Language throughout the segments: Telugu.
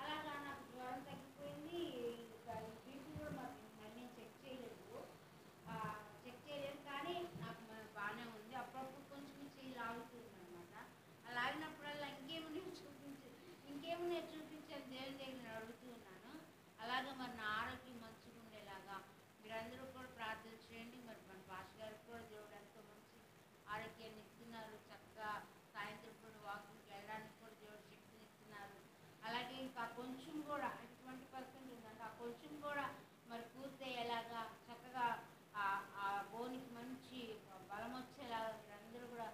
అలాగా నాకు జ్వరం తగ్గిపోయింది. ఇంకా ఈ బీపీ కూడా మళ్ళీ చెక్ చేయలేదు కానీ నాకు బాగానే ఉంది. అప్పుడప్పుడు కొంచెం చెయ్యి లాగుతుంది అనమాట. ఆ లాగినప్పుడల్లా ఇంకేమి నేను చూపించాను దేవుని దగ్గర నేను అడుగుతూ ఉన్నాను. అలాగే మరి నా ఆరోగ్యం మంచిగా ఉండేలాగా మీరందరూ కూడా ప్రార్థన చేయండి. మరి మన భాష గారికి కూడా దేవుడు ఎంతో మంచి ఆరోగ్యాన్ని ఇస్తున్నారు. చక్కగా సాయంత్రం పూట వాకింగ్కి వెళ్ళడానికి కూడా దేవుడు శక్తిని ఇస్తున్నారు. అలాగే ఇంకా కొంచెం కూడా 20% ఉందంటే ఆ కొంచెం కూడా మరి పూర్తయ్యేలాగా చక్కగా ఆ బోనికి మంచి బలం వచ్చేలాగా మీరందరూ కూడా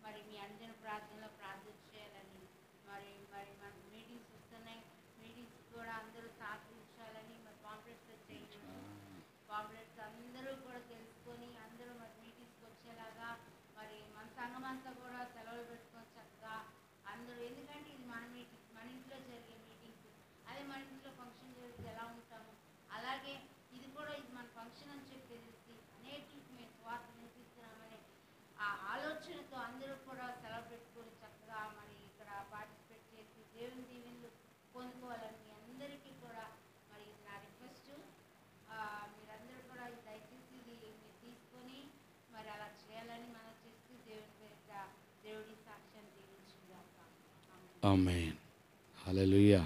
మరి మీ అంజన ప్రార్థనలో ప్రార్థన చేయాలని, మరి మరి మన మీటింగ్స్ వస్తున్నాయి, మీటింగ్స్ కూడా అందరూ సహకరించాలని, మరి పాంప్లెట్స్ వచ్చాయి, పాంప్లెట్స్ అందరూ కూడా తెలుసుకొని అందరూ మరి మీటింగ్స్కి వచ్చేలాగా, మరి మన సంఘం అంతా కూడా సెలవులు పెట్టుకొని చక్కగా అందరూ, ఎందుకంటే ఇది మన మీటింగ్, మన ఇంట్లో జరిగే మీటింగ్స్. అదే మన ఇంట్లో ఫంక్షన్ జరిగితే ఎలా ఉంటాము, అలాగే ఇది కూడా ఇది మన ఫంక్షన్ అని చెప్పి తెలిసి అనేటికి మేము స్వార్థ వినిపిస్తున్నామని ఆ ఆలోచనతో అందరూ కూడా సెలవు పెట్టుకొని చక్కగా మరి ఇక్కడ పార్టిసిపేట్ చేసి దేవుని దీవెనలు పొందుకోవాలని మీ అందరికీ కూడా మరి ఇది నా రిక్వెస్ట్. మీరందరూ కూడా దయచేసి ఇది మీరు తీసుకొని మరి అలా చేయాలని మనం చేస్తూ దేవుని పేరిట దేవుడి సాక్ష్యాన్ని దీవించుగాక. ఆమేన్. హల్లెలూయా.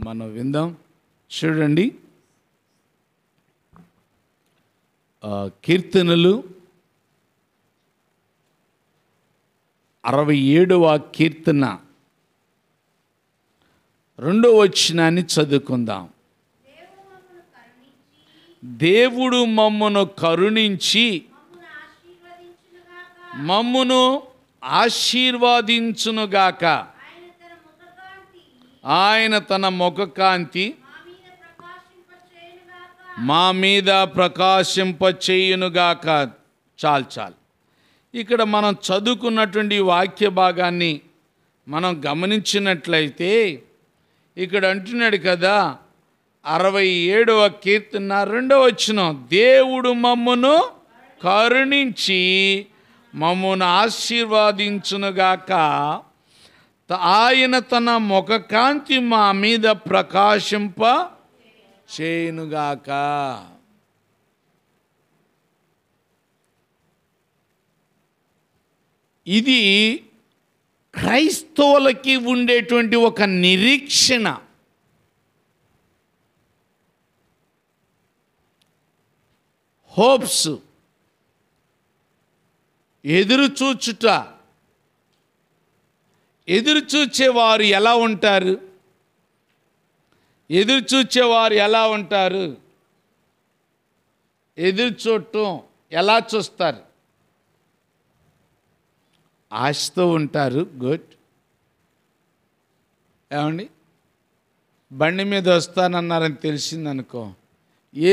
మనం విందాం. చూడండి, కీర్తనలు 67వ కీర్తన 2వ వచనాన్ని చదువుకుందాం. దేవుడు మమ్మను కరుణించి మమ్మును ఆశీర్వదించునుగాక. ఆయన తన ముఖకాంతి మా మీద ప్రకాశింపచేయునుగాక. చాలు. ఇక్కడ మనం చదువుకున్నటువంటి వాక్య భాగాన్ని మనం గమనించినట్లయితే ఇక్కడ అంటున్నాడు కదా, 67వ కీర్తన 2వ వచనం, దేవుడు మమ్మును కరుణించి మమ్మును ఆశీర్వదించునుగాక. ఆయన తన ముఖకాంతి మా మీద ప్రకాశింప చేయునుగాక. ఇది క్రైస్తవులకి ఉండేటువంటి ఒక నిరీక్షణ. హోప్స్, ఎదురుచూచుట. ఎదురుచూచేవారు ఎలా ఉంటారు? ఎదురుచూడటం ఎలా చూస్తారు? ఆశతో ఉంటారు. గుడ్. ఏమండి, బండి మీద వస్తానన్నారని తెలిసిందనుకో,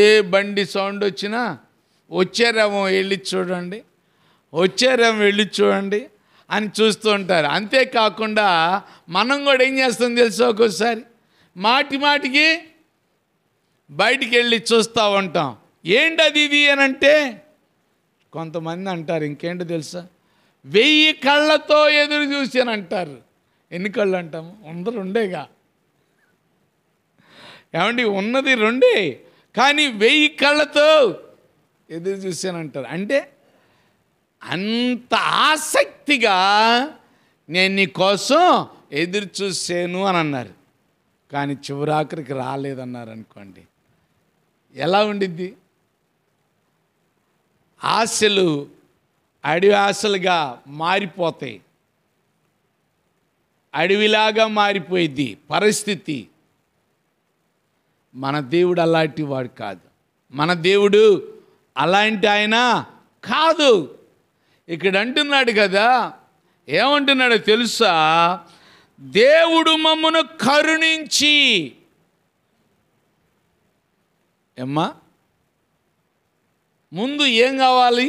ఏ బండి సౌండ్ వచ్చినా వచ్చారేమో వెళ్ళి చూడండి అని చూస్తూ ఉంటారు. అంతేకాకుండా మనం కూడా ఏం చేస్తాం తెలుసా, ఒక్కోసారి మాటికి బయటికి వెళ్ళి చూస్తూ ఉంటాం. ఏంటది ఇది అని అంటే కొంతమంది అంటారు, ఇంకేంటో తెలుసా, 1000 కళ్ళతో ఎదురు చూసాను అంటారు. ఎన్ని కళ్ళు అంటాము? అందరూ రెండేగా. ఏమండి, ఉన్నది 2, కానీ 1000 కళ్ళతో ఎదురు చూసానంటారు. అంటే అంత ఆసక్తిగా నేను నీ కోసం ఎదురు చూసాను అని అన్నారు. కానీ చివరాఖరికి రాలేదన్నారు అనుకోండి, ఎలా ఉండిద్ది? ఆశలు అడవి ఆశలుగా మారిపోతాయి. అడవిలాగా మారిపోయింది పరిస్థితి. మన దేవుడు అలాంటి వాడు కాదు. మన దేవుడు అలాంటి ఆయన కాదు. ఇక్కడ అంటున్నాడు కదా, ఏమంటున్నాడో తెలుసా? దేవుడు మమ్మను కరుణించి. ఏమ్మా, ముందు ఏం కావాలి?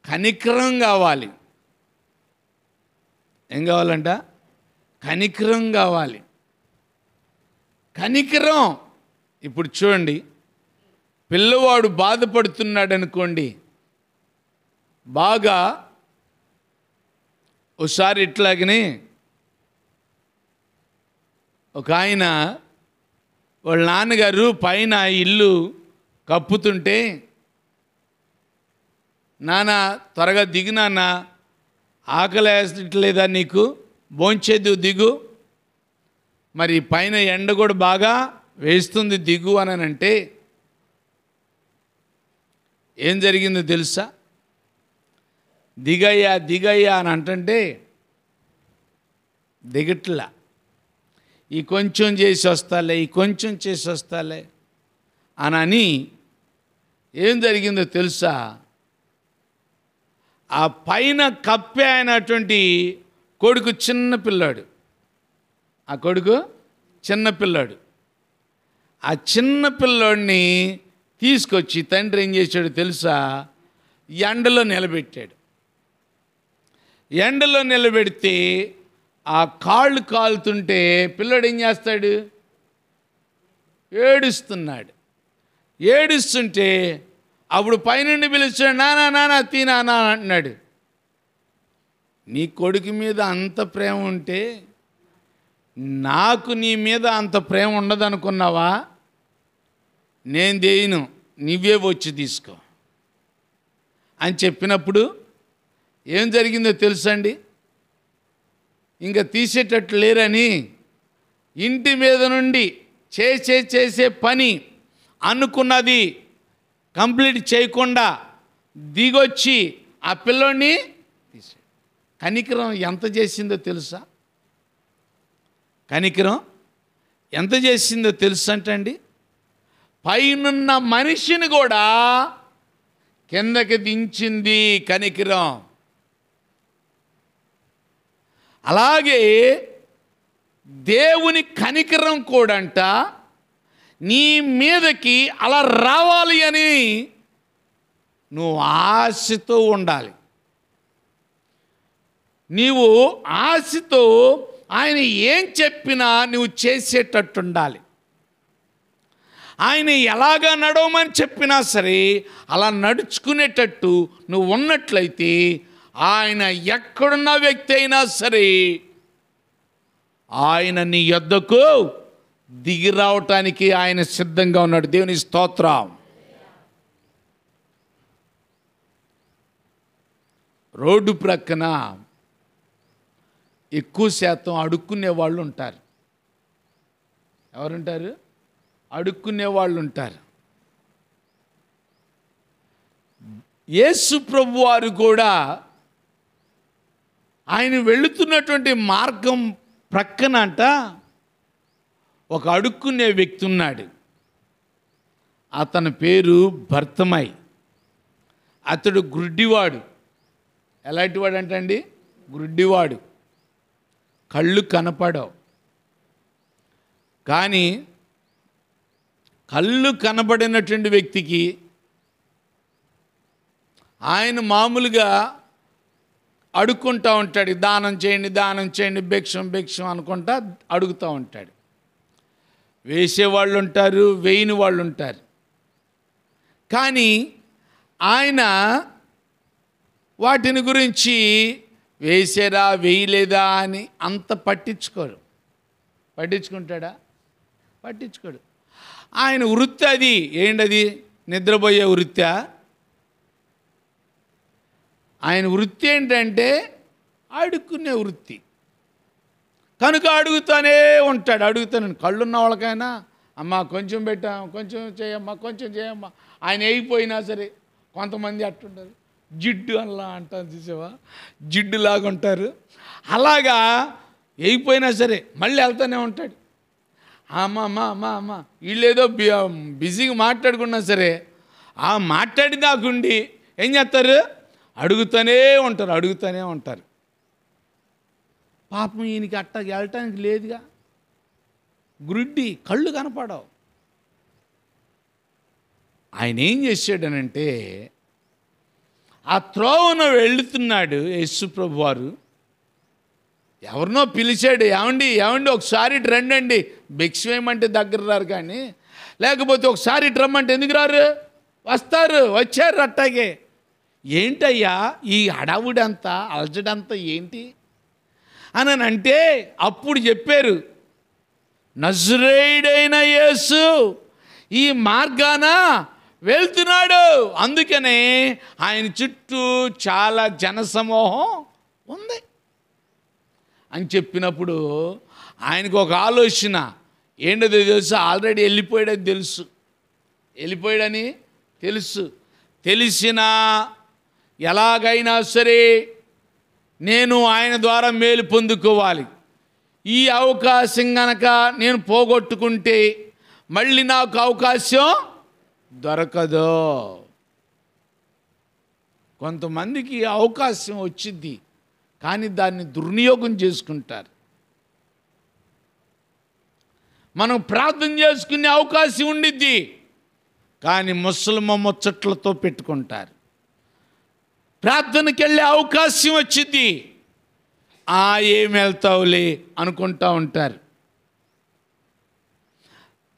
కనికరం కావాలి. ఏం కావాలంట? కనికరం కావాలి. కనికరం. ఇప్పుడు చూడండి, పిల్లవాడు బాధపడుతున్నాడు అనుకోండి, బాగా ఒకసారి ఇట్లాగనే ఒక ఆయన వాళ్ళ నాన్నగారు పైన ఇల్లు కప్పుతుంటే, నాన్న త్వరగా దిగు నాన్న, ఆకలి వేస్తలేదా నీకు, భోంచేద్దు దిగు, మరి పైన ఎండ కూడా బాగా వేస్తుంది దిగు అని అంటే ఏం జరిగిందో తెలుసా? దిగయ్యా అని అంటుంటే దిగట్లా. ఈ కొంచెం చేసి వస్తాలే అని ఏం జరిగిందో తెలుసా? ఆ పైన కప్పే అయినటువంటి కొడుకు చిన్నపిల్లాడు. ఆ కొడుకు చిన్నపిల్లాడు. ఆ చిన్నపిల్లాడిని తీసుకొచ్చి తండ్రి ఏం చేశాడు తెలుసా? ఎండలో నిలబెట్టాడు. ఎండలో నిలబెడితే ఆ కాళ్ళు కాలుతుంటే పిల్లాడు ఏం చేస్తాడు? ఏడుస్తుంటే అప్పుడు పైనుండి పిలుస్తాడు, నానా తీనా అంటున్నాడు. నీ కొడుకు మీద అంత ప్రేమ ఉంటే నాకు నీ మీద అంత ప్రేమ ఉండదనుకున్నావా? నేను దేయను, నువ్వే వచ్చి తీసుకో అని చెప్పినప్పుడు ఏం జరిగిందో తెలుసండి? ఇంకా తీసేటట్లు లేరని ఇంటి మీద నుండి చేసే పని అనుకున్నది కంప్లీట్ చేయకుండా దిగొచ్చి ఆ పిల్లోడిని తీసాడు. కనికరం ఎంత చేసిందో తెలుసా? కనికరం ఎంత చేసిందో తెలుసా అంటండి, పైనున్న మనిషిని కూడా కిందకి దించింది కనికరం. అలాగే దేవుని కనికరం కూడంట నీ మీదకి అలా రావాలి అని నువ్వు ఆశతో ఉండాలి. నీవు ఆశతో ఆయన ఏం చెప్పినా నువ్వు చేసేటట్టు ఉండాలి. ఆయన ఎలాగా నడవమని చెప్పినా సరే అలా నడుచుకునేటట్టు నువ్వు ఉన్నట్లయితే ఆయన ఎక్కడున్న వ్యక్తి అయినా సరే ఆయన నీ యొద్దకు దిగి రావటానికి ఆయన సిద్ధంగా ఉన్నాడు. దేవుని స్తోత్రం. రోడ్డు ప్రక్కన ఎక్కువ శాతం అడుక్కునే వాళ్ళు ఉంటారు. ఎవరుంటారు? అడుక్కునే వాళ్ళు ఉంటారు. యేసు ప్రభు వారు కూడా ఆయన వెళుతున్నటువంటి మార్గం ప్రక్కనంట ఒక అడుక్కునే వ్యక్తి ఉన్నాడు. అతని పేరు భర్తమై. అతడు గుడ్డివాడు. ఎలాంటి వాడు అంటండి? గుడ్డివాడు. కళ్ళు కనపడవు. కానీ కళ్ళు కనబడినటువంటి వ్యక్తికి ఆయన మామూలుగా అడుక్కుంటూ ఉంటాడు. దానం చేయండి, దానం చేయండి, భిక్షం భిక్షం అనుకుంటా అడుగుతూ ఉంటాడు. వేసేవాళ్ళు ఉంటారు, వేయని వాళ్ళు ఉంటారు. కానీ ఆయన వాటిని గురించి వేసేరా వేయలేదా అని అంత పట్టించుకోడు. పట్టించుకుంటాడా? పట్టించుకోడు. ఆయన వృత్తి అది. ఏంటది? నిద్రపోయే వృత్తి. ఆయన వృత్తి ఏంటంటే అడుక్కునే వృత్తి. కనుక అడుగుతూనే ఉంటాడు. అడుగుతాను. కళ్ళున్న వాళ్ళకైనా అమ్మ కొంచెం పెట్టాం, కొంచెం చేయమ్మా, కొంచెం చేయమ్మా. ఆయన అయిపోయినా సరే కొంతమంది అట్టుంటారు. జిడ్డు అలా అంటారు, చూసావా? జిడ్డులాగా ఉంటారు. అలాగా అయిపోయినా సరే మళ్ళీ వెళ్తూనే ఉంటాడు. అమ్మ వీళ్ళేదో బిజీగా మాట్లాడుకున్నా సరే ఆ మాట్లాడి దాకుండి ఏం చేస్తారు? అడుగుతూనే ఉంటారు. పాపం ఈయనకి అట్టా వెళ్ళటానికి లేదుగా. గుడ్డి, కళ్ళు కనపడవు. ఆయన ఏం చేశాడనంటే ఆ త్రోవను వెళుతున్నాడు యేసు ప్రభు వారు. ఎవరినో పిలిచాడు. ఏమండి ఒకసారి ఇటు రండి. భిక్ష ఏమంటే దగ్గర రారు, కానీ లేకపోతే ఒకసారి ఇటు రమ్మంటే ఎందుకు రారు? వస్తారు. వచ్చారు అట్టాగే. ఏంటయ్యా ఈ హడావుడంతా, అలజడంతా ఏంటి అని అంటే అప్పుడు చెప్పారు, నజరేయుడైన యేసు ఈ మార్గాన వెళ్తున్నాడు, అందుకనే ఆయన చుట్టూ చాలా జనసమూహం ఉంది అని చెప్పినప్పుడు ఆయనకు ఒక ఆలోచన. ఏంటో తెలుసు? ఆల్రెడీ వెళ్ళిపోయాడని తెలుసు. తెలిసినా ఎలాగైనా సరే నేను ఆయన ద్వారా మేలు పొందుకోవాలి. ఈ అవకాశం గనక నేను పోగొట్టుకుంటే మళ్ళీ నాకు అవకాశం దొరకదు. కొంతమందికి అవకాశం వచ్చింది, కానీ దాన్ని దుర్వినియోగం చేసుకుంటారు. మనం ప్రార్థన చేసుకునే అవకాశం ఉండిద్ది, కానీ ముచ్చట్లతో పెట్టుకుంటారు. ప్రార్థనకి వెళ్ళే అవకాశం వచ్చింది, ఏం వెళ్తావులే అనుకుంటూ ఉంటారు.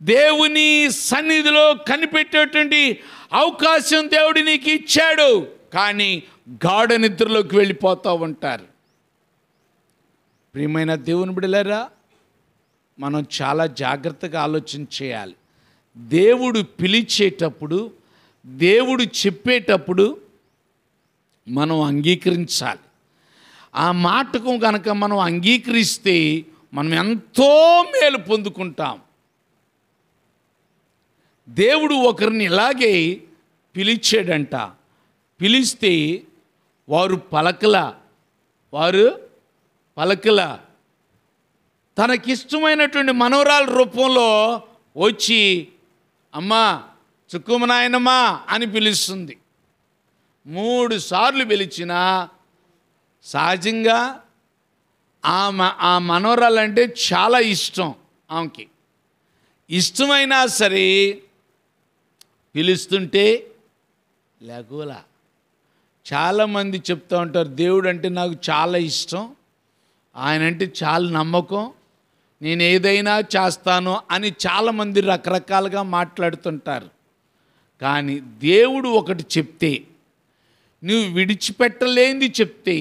దేవుని సన్నిధిలో కనిపెట్టేటువంటి అవకాశం దేవుడు నీకు ఇచ్చాడు, కానీ గాఢ నిద్రలోకి వెళ్ళిపోతూ ఉంటారు. ప్రియమైన దేవుని బిడ్డలారా, మనం చాలా జాగ్రత్తగా ఆలోచన చేయాలి. దేవుడు పిలిచేటప్పుడు, దేవుడు చెప్పేటప్పుడు మనం అంగీకరించాలి. ఆ మాటకు కనుక మనం అంగీకరిస్తే మనం ఎంతో మేలు పొందుకుంటాం. దేవుడు ఒకరిని ఇలాగే పిలిచాడంట. పిలిస్తే వారు పలకల తనకిష్టమైనటువంటి మనవరాల రూపంలో వచ్చి అమ్మా చుక్కుమనాయనమ్మా అని పిలుస్తుంది. 3 సార్లు పిలిచినా సహజంగా ఆ మనవరాలంటే చాలా ఇష్టం. ఆమెకి ఇష్టమైనా సరే పిలుస్తుంటే లేకులా. చాలామంది చెప్తూ ఉంటారు, దేవుడు అంటే నాకు చాలా ఇష్టం, ఆయన అంటే చాలా నమ్మకం, నేను ఏదైనా చేస్తాను అని చాలామంది రకరకాలుగా మాట్లాడుతుంటారు. కానీ దేవుడు ఒకటి చెప్తే, నువ్వు విడిచిపెట్టలేనిది చెప్తే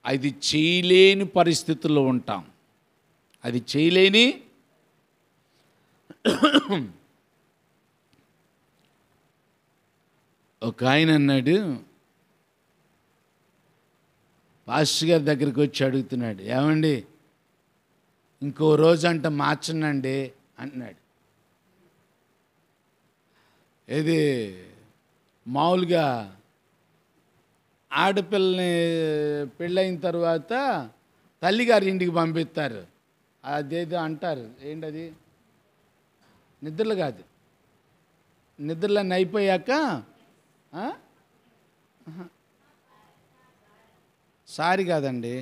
అది చేయలేని పరిస్థితుల్లో ఉంటాం. అది చేయలేని ఒక ఆయన అన్నాడు, పాస్టర్ గారి దగ్గరికి వచ్చి అడుగుతున్నాడు, ఏమండి ఇంకో రోజు అంట మార్చనండి అంటున్నాడు. ఇది మామూలుగా ఆడపిల్లని పెళ్ళైన తర్వాత తల్లిగారి ఇంటికి పంపిస్తారు, అదేదో అంటారు, ఏంటది, నిద్రలు కాదు, నిద్రలన్నీ అయిపోయాక సారీ కాదండి,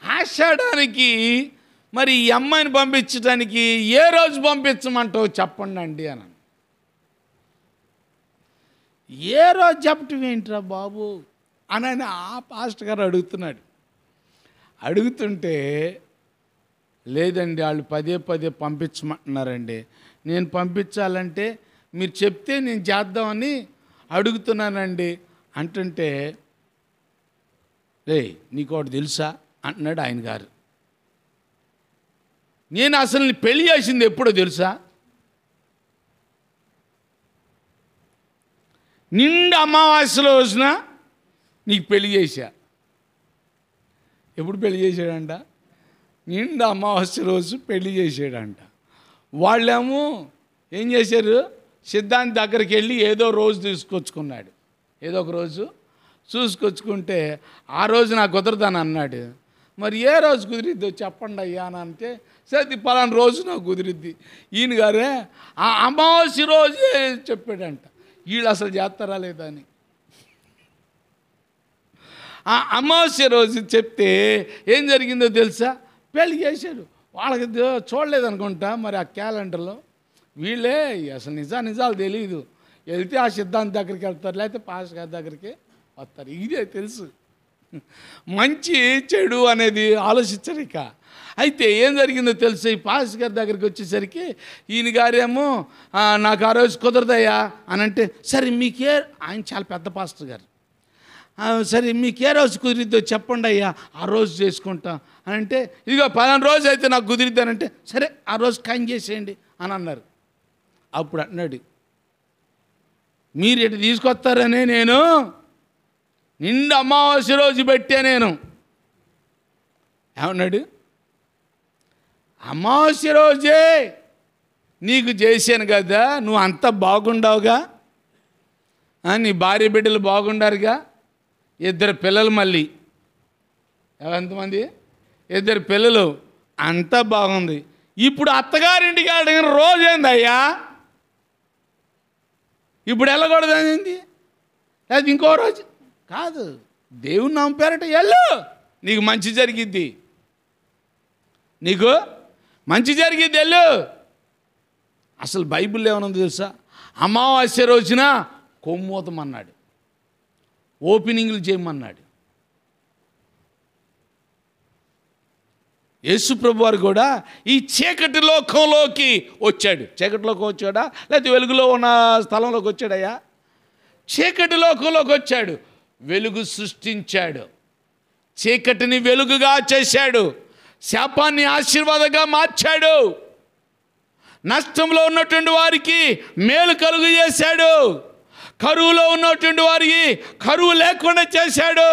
ఆషాఢానికి మరి ఈ అమ్మాయిని పంపించడానికి ఏ రోజు పంపించమంటావు చెప్పండి అండి అని. ఏ రోజు చెప్పటం ఏంట్రా బాబు అని ఆ పాస్టర్ గారు అడుగుతున్నాడు. అడుగుతుంటే లేదండి వాళ్ళు పదే పంపించమంటున్నారండి, నేను పంపించాలంటే మీరు చెప్తే నేను చేద్దామని అడుగుతున్నానండి అంటుంటే, రే నీకు ఒకటి తెలుసా అంటున్నాడు ఆయన గారు. నేను అసలు పెళ్లి చేసింది ఎప్పుడో తెలుసా, నిండు అమావాస్య రోజున నీకు పెళ్లి చేశా. ఎప్పుడు పెళ్లి చేశాడంట, నిండు అమావాస్య రోజు పెళ్లి చేసాడంట. వాళ్ళేమో ఏం చేశారు, సిద్ధాంతి దగ్గరికి వెళ్ళి ఏదో రోజు తీసుకొచ్చుకున్నాడు, ఏదో ఒక రోజు చూసుకొచ్చుకుంటే ఆ రోజు నాకు కుదరదని అన్నాడు. మరి ఏ రోజు కుదిరిద్దో చెప్పండి అయ్యా అని అంటే, సరే పలానా రోజు నాకు కుదిరిద్ది. ఈయన గారే ఆ అమావాస్య రోజే చెప్పాడంట. వీళ్ళు అసలు చేస్తారా లేదా అని. ఆ అమావాస్య రోజు చెప్తే ఏం జరిగిందో తెలుసా, పెళ్లి చేశాడు. వాళ్ళకి చూడలేదనుకుంటా మరి ఆ క్యాలెండర్లో. వీళ్ళే అసలు నిజాలు తెలియదు, వెళ్తే ఆ సిద్ధాంతి దగ్గరికి వెళ్తారు, లేకపోతే పాస్ గారి దగ్గరికి వస్తారు. ఇదే తెలుసు, మంచి చెడు అనేది ఆలోచించరు. ఇక అయితే ఏం జరిగిందో తెలుసు, ఈ పాస్ గారి దగ్గరికి వచ్చేసరికి ఈయన గారేమో నాకు ఆ రోజు కుదరదయ్యా అని అంటే, సరే మీకే, ఆయన చాలా పెద్ద పాస్టర్ గారు, సరే మీకే రోజు కుదిరిద్దో చెప్పండి అయ్యా ఆ రోజు చేసుకుంటాం అని అంటే, ఇదిగో 10 రోజు అయితే నాకు కుదిరిద్దానంటే, సరే ఆ రోజు ఖాయం చేసేయండి అని అన్నారు. అప్పుడు అన్నాడు, మీరు ఇటు తీసుకొస్తారనే నేను నిండు అమావాస్య రోజు పెట్టా. నేను ఏమన్నాడు, అమావాస్య రోజే నీకు చేశాను కదా, నువ్వు అంతా బాగుండవుగా, నీ భార్య బిడ్డలు బాగుండారుగా, 2 పిల్లలు, మళ్ళీ ఎంతమంది, 2 పిల్లలు, అంతా బాగుంది. ఇప్పుడు అత్తగారింటికి వెళ్ళడం రోజు ఏందయ్యా, ఇప్పుడు వెళ్ళకూడదు, లేదా ఇంకో రోజు కాదు, దేవుని నామం పేరట వెళ్ళు, నీకు మంచి జరిగిద్ది, నీకు మంచి జరిగిద్ది, వెళ్ళు. అసలు బైబిల్లో ఏమన్నా తెలుసా, అమావాస్య రోజున కొమ్మూతమన్నాడు, ఓపెనింగ్లు చేయమన్నాడు. యేసు ప్రభు వారు కూడా ఈ చీకటి లోకంలోకి వచ్చాడు. చీకటిలోకి వచ్చాడా లేకపోతే వెలుగులో ఉన్న స్థలంలోకి వచ్చాడయ్యా? చీకటి లోకంలోకి వచ్చాడు, వెలుగు సృష్టించాడు, చీకటిని వెలుగుగా చేశాడు, శాపాన్ని ఆశీర్వాదంగా మార్చాడు, నష్టంలో ఉన్నటువంటి వారికి మేలు కలుగు చేశాడు, కరువులో ఉన్నటువంటి వారికి కరువు లేకుండా చేశాడు.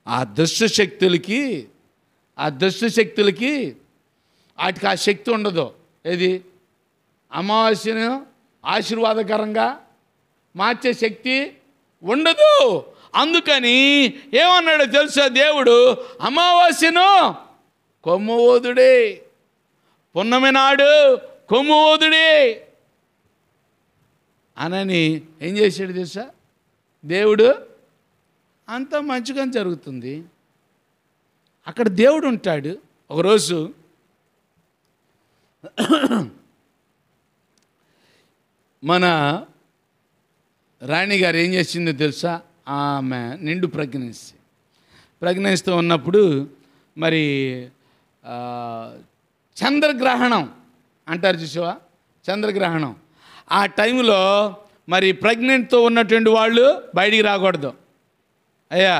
ఆ దుష్ట శక్తులకి వాటికి ఆ శక్తి ఉండదు. ఏది? అమావాస్యను ఆశీర్వాదకరంగా మార్చే శక్తి ఉండదు. అందుకని ఏమన్నాడో తెలుసా దేవుడు? అమావాస్యను కొమ్ము ఊదుడే, పున్నమి నాడు కొమ్ము ఊదుడే అనని ఏం చేశాడు తెలుసా దేవుడు? అంతా మంచిగా జరుగుతుంది. అక్కడ దేవుడు ఉంటాడు. ఒకరోజు మన రాణి గారు ఏం చేసిందో తెలుసా? ఆమె నిండు ప్రెగ్నెన్సీతో ఉన్నప్పుడు మరి చంద్రగ్రహణం అంటారు చూసావా, చంద్రగ్రహణం. ఆ టైంలో మరి ప్రెగ్నెంట్తో ఉన్నటువంటి వాళ్ళు బయటికి రాకూడదు. అయ్యా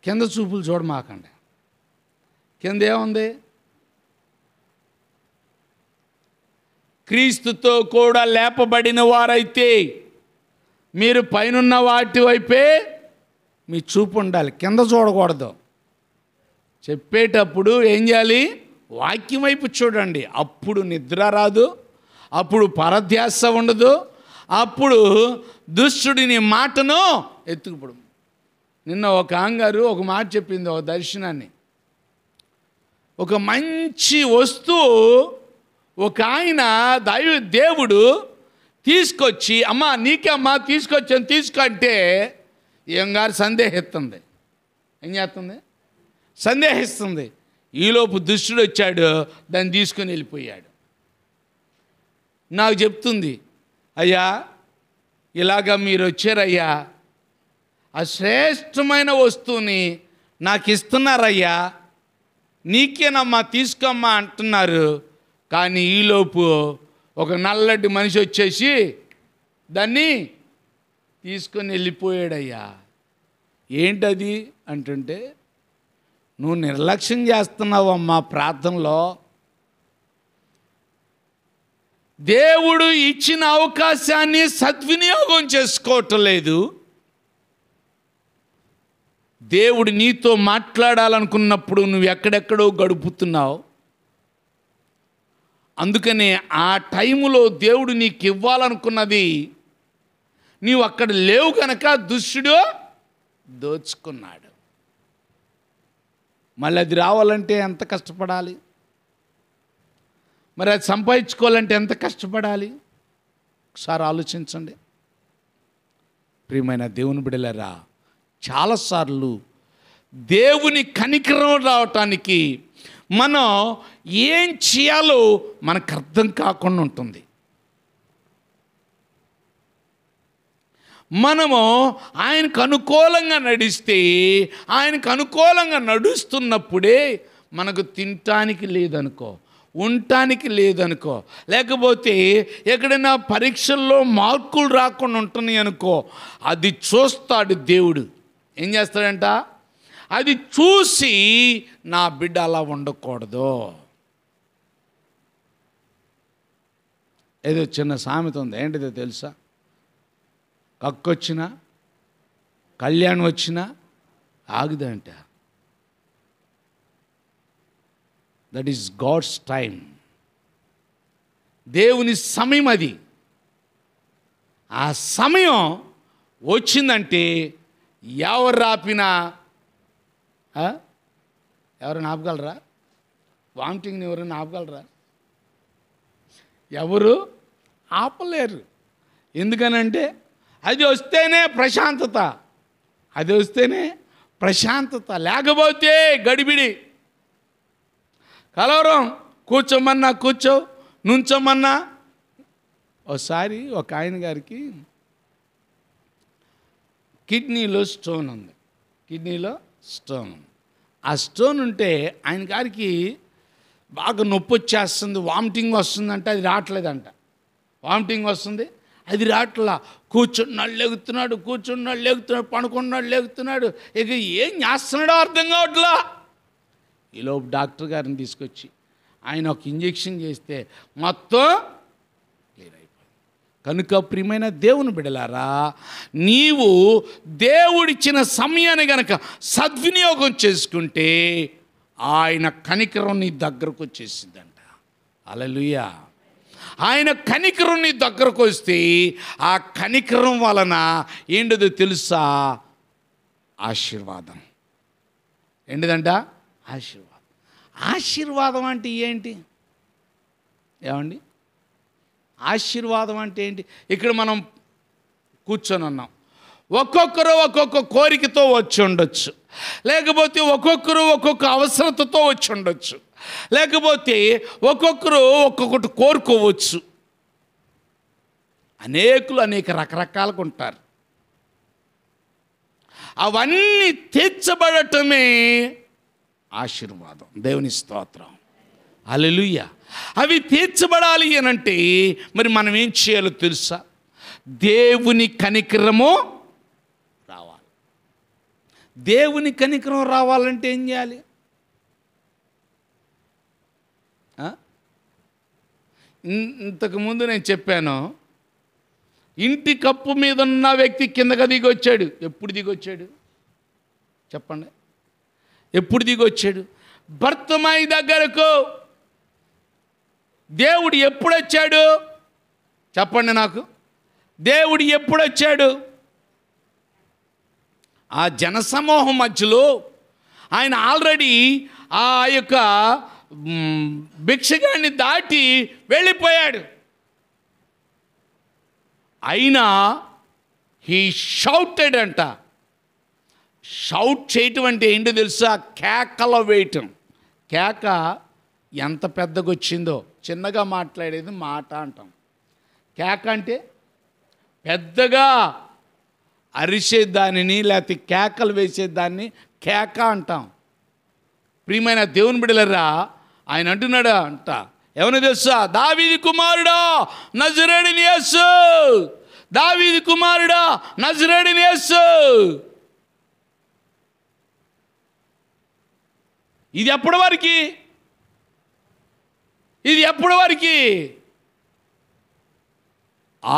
కింద చూపులు చూడమాకండి. కింద ఏముంది? క్రీస్తుతో కూడా లేపబడిన వారైతే మీరు పైనున్న వాటి వైపే మీ చూపు ఉండాలి, కింద చూడకూడదు. చెప్పేటప్పుడు ఏం చేయాలి? వాక్యం వైపు చూడండి. అప్పుడు నిద్ర రాదు, అప్పుడు పరధ్యాస ఉండదు, అప్పుడు దుష్టుడిని మాటను ఎత్తుకుపడు. నిన్న ఒక ఆంగారు ఒక మాట చెప్పింది, ఒక దర్శనాన్ని. ఒక మంచి వస్తువు ఒక ఆయన దేవుడు తీసుకొచ్చి, అమ్మా నీకే అమ్మా తీసుకొచ్చాను తీసుకో అంటే ఏం గారు సందేహిస్తుంది. ఏం చేస్తుంది? సందేహిస్తుంది. ఈలోపు దుష్టుడు వచ్చాడు, దాన్ని తీసుకొని వెళ్ళిపోయాడు. నాకు చెప్తుంది, అయ్యా ఇలాగ మీరు వచ్చారయ్యా, ఆ శ్రేష్టమైన వస్తువుని నాకు ఇస్తున్నారయ్యా, నీకేనమ్మా తీసుకోమ్మా అంటున్నారు. కానీ ఈలోపు ఒక నల్లటి మనిషి వచ్చేసి దాన్ని తీసుకొని వెళ్ళిపోయాడయ్యా. ఏంటది అంటుంటే, నువ్వు నిర్లక్ష్యం చేస్తున్నావమ్మా ప్రార్థనలో. దేవుడు ఇచ్చిన అవకాశాన్ని సద్వినియోగం చేసుకోవటం లేదు. దేవుడు నీతో మాట్లాడాలనుకున్నప్పుడు నువ్వు ఎక్కడెక్కడో గడుపుతున్నావు. అందుకనే ఆ టైములో దేవుడు నీకు ఇవ్వాలనుకున్నది నీవు అక్కడ లేవు కనుక దుష్టుడు దోచుకున్నాడు. మళ్ళీ అది రావాలంటే ఎంత కష్టపడాలి? మరి అది సంపాదించుకోవాలంటే ఎంత కష్టపడాలి? ఒకసారి ఆలోచించండి. ప్రియమైన దేవుని బిడ్డలారా, చాలాసార్లు దేవుని కనికరం రావటానికి మనం ఏం చేయాలో మనకు అర్థం కాకుండా ఉంటుంది. మనము ఆయనకు అనుకూలంగా నడిస్తే, ఆయనకు అనుకూలంగా నడుస్తున్నప్పుడే మనకు తినటానికి లేదనుకో, ఉండటానికి లేదనుకో, లేకపోతే ఎక్కడైనా పరీక్షల్లో మార్కులు రాకుండా ఉంటున్నాయి అనుకో, అది చూస్తాడు దేవుడు. ఏం చేస్తాడంట? అది చూసి నా బిడ్డ అలా ఉండకూడదు. ఏదో చిన్న సామెత ఉంది, ఏంటిదో తెలుసా? కక్కొచ్చినా కళ్యాణం వచ్చినా ఆగుదంట. That is God's time. దేవుని సమయం అది. ఆ సమయం వచ్చిందంటే ఎవరు ఆపినా, ఎవరైనా ఆపగలరా? వామిటింగ్ని ఎవరైనా ఆపగలరా? ఎవరు ఆపలేరు. ఎందుకనంటే అది వస్తేనే ప్రశాంతత, అది వస్తేనే ప్రశాంతత, లేకపోతే గడిబిడి, కలవరం. కూర్చోమన్నా కూర్చో, నుంచోమన్నా. ఒకసారి ఒక ఆయన గారికి కిడ్నీలో స్టోన్ ఉంది. కిడ్నీలో స్టోన్. ఆ స్టోన్ ఉంటే ఆయన గారికి బాగా నొప్పి వచ్చేస్తుంది, వామిటింగ్ వస్తుందంటే అది రావట్లేదంట. వామిటింగ్ వస్తుంది, అది రావట్లా. కూర్చున్నాడు లేగుతున్నాడు, కూర్చున్నాడు లేగుతున్నాడు, పడుకున్నాడు లేగుతున్నాడు, ఇక ఏం చేస్తున్నాడో అర్థం కావట్లా. ఈలోపు డాక్టర్ గారిని తీసుకొచ్చి ఆయన ఒక ఇంజెక్షన్ చేస్తే మొత్తం క్లియర్ అయిపోయింది. కనుక ప్రియమైన దేవుని బిడ్డలారా, నీవు దేవుడిచ్చిన సమయాన్ని గనక సద్వినియోగం చేసుకుంటే ఆయన కనికరం నీ దగ్గరకు వచ్చేసిందంట. హల్లెలూయా. ఆయన కనికరం నీ దగ్గరకు వస్తే ఆ కనికరం వలన ఏంటిదో తెలుసా? ఆశీర్వాదం. ఏంటిదంట? ఆశీర్వాదం. ఆశీర్వాదం అంటే ఏంటి? ఏమండి, ఆశీర్వాదం అంటే ఏంటి? ఇక్కడ మనం కూర్చొని ఉన్నాం. ఒక్కొక్కరు ఒక్కొక్క కోరికతో వచ్చి ఉండొచ్చు, లేకపోతే ఒక్కొక్కరు ఒక్కొక్క అవసరతతో వచ్చి ఉండొచ్చు, లేకపోతే ఒక్కొక్కరు ఒక్కొక్కటి కోరుకోవచ్చు. అనేకులు అనేక రకరకాలుగా ఉంటారు. అవన్నీ తీర్చబడటమే ఆశీర్వాదం. దేవుని స్తోత్రం. హల్లెలూయా. అవి తీర్చబడాలి అనంటే మరి మనం ఏం చేయాలో తెలుసా? దేవుని కనికరము రావాలి. దేవుని కనికరం రావాలంటే ఏం చేయాలి? ఇంతకుముందు నేను చెప్పాను, ఇంటి కప్పు మీద ఉన్న వ్యక్తి కిందగా దిగొచ్చాడు. ఎప్పుడు దిగొచ్చాడు చెప్పండి? ఎప్పుడు దిగొచ్చాడు? భర్తమై దగ్గరకు దేవుడు ఎప్పుడొచ్చాడు చెప్పండి నాకు? దేవుడు ఎప్పుడొచ్చాడు? ఆ జనసమూహం మధ్యలో ఆయన ఆల్రెడీ ఆ యొక్క భిక్షగాన్ని దాటి వెళ్ళిపోయాడు. అయినా హీ షౌటెడ్ అంట. షౌట్ చేయటం అంటే ఏంటో తెలుసా? కేకలో వేయటం. కేక ఎంత పెద్దగా వచ్చిందో, చిన్నగా మాట్లాడేది మాట అంటాం. కేక అంటే పెద్దగా అరిసేదానిని, లేకపోతే కేకలు వేసేదాన్ని కేక అంటాం. ప్రియమైన దేవుని బిడ్డలారా, ఆయన అంటున్నాడు అంట, ఏమని తెలుసా? దావీదు కుమారుడా నజరేయుడైన యేసు, దావీదు కుమారుడా నజరేయుడైన యేసు. ఇది ఎప్పటి వరకు? ఇది ఎప్పటి వరకు?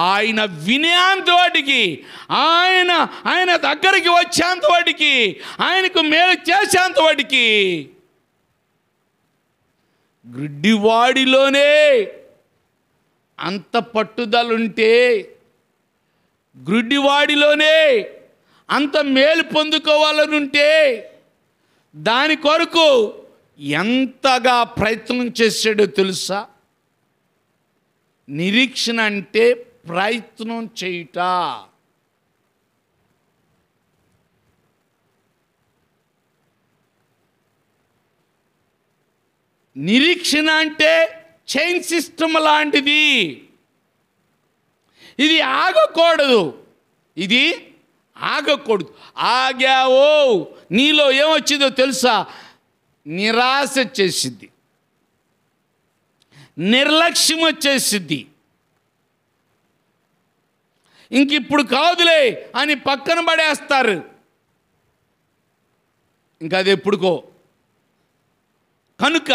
ఆయన వినేంత వాటికి, ఆయన దగ్గరికి వచ్చేంత వాటికి, ఆయనకు మేలు చేసేంత వాటికి. గుడ్డివాడిలోనే అంత పట్టుదలుంటే, గుడ్డివాడిలోనే అంత మేలు పొందుకోవాలనుంటే, దాని కొరకు ఎంతగా ప్రయత్నం చేశాడో తెలుసా? నిరీక్షణ అంటే ప్రయత్నం చేయుట. నిరీక్షణ అంటే చైన్ సిస్టమ్ లాంటిది. ఇది ఆగకూడదు. ఇది ఆగకూడదు. ఆగావో నీలో ఏమొచ్చిందో తెలుసా? నిరాశ వచ్చేసిద్ది, నిర్లక్ష్యం వచ్చేసిద్ది. ఇంక ఇప్పుడు కాదులే అని పక్కన పడేస్తారు. ఇంకా అది ఎప్పుడుకో. కనుక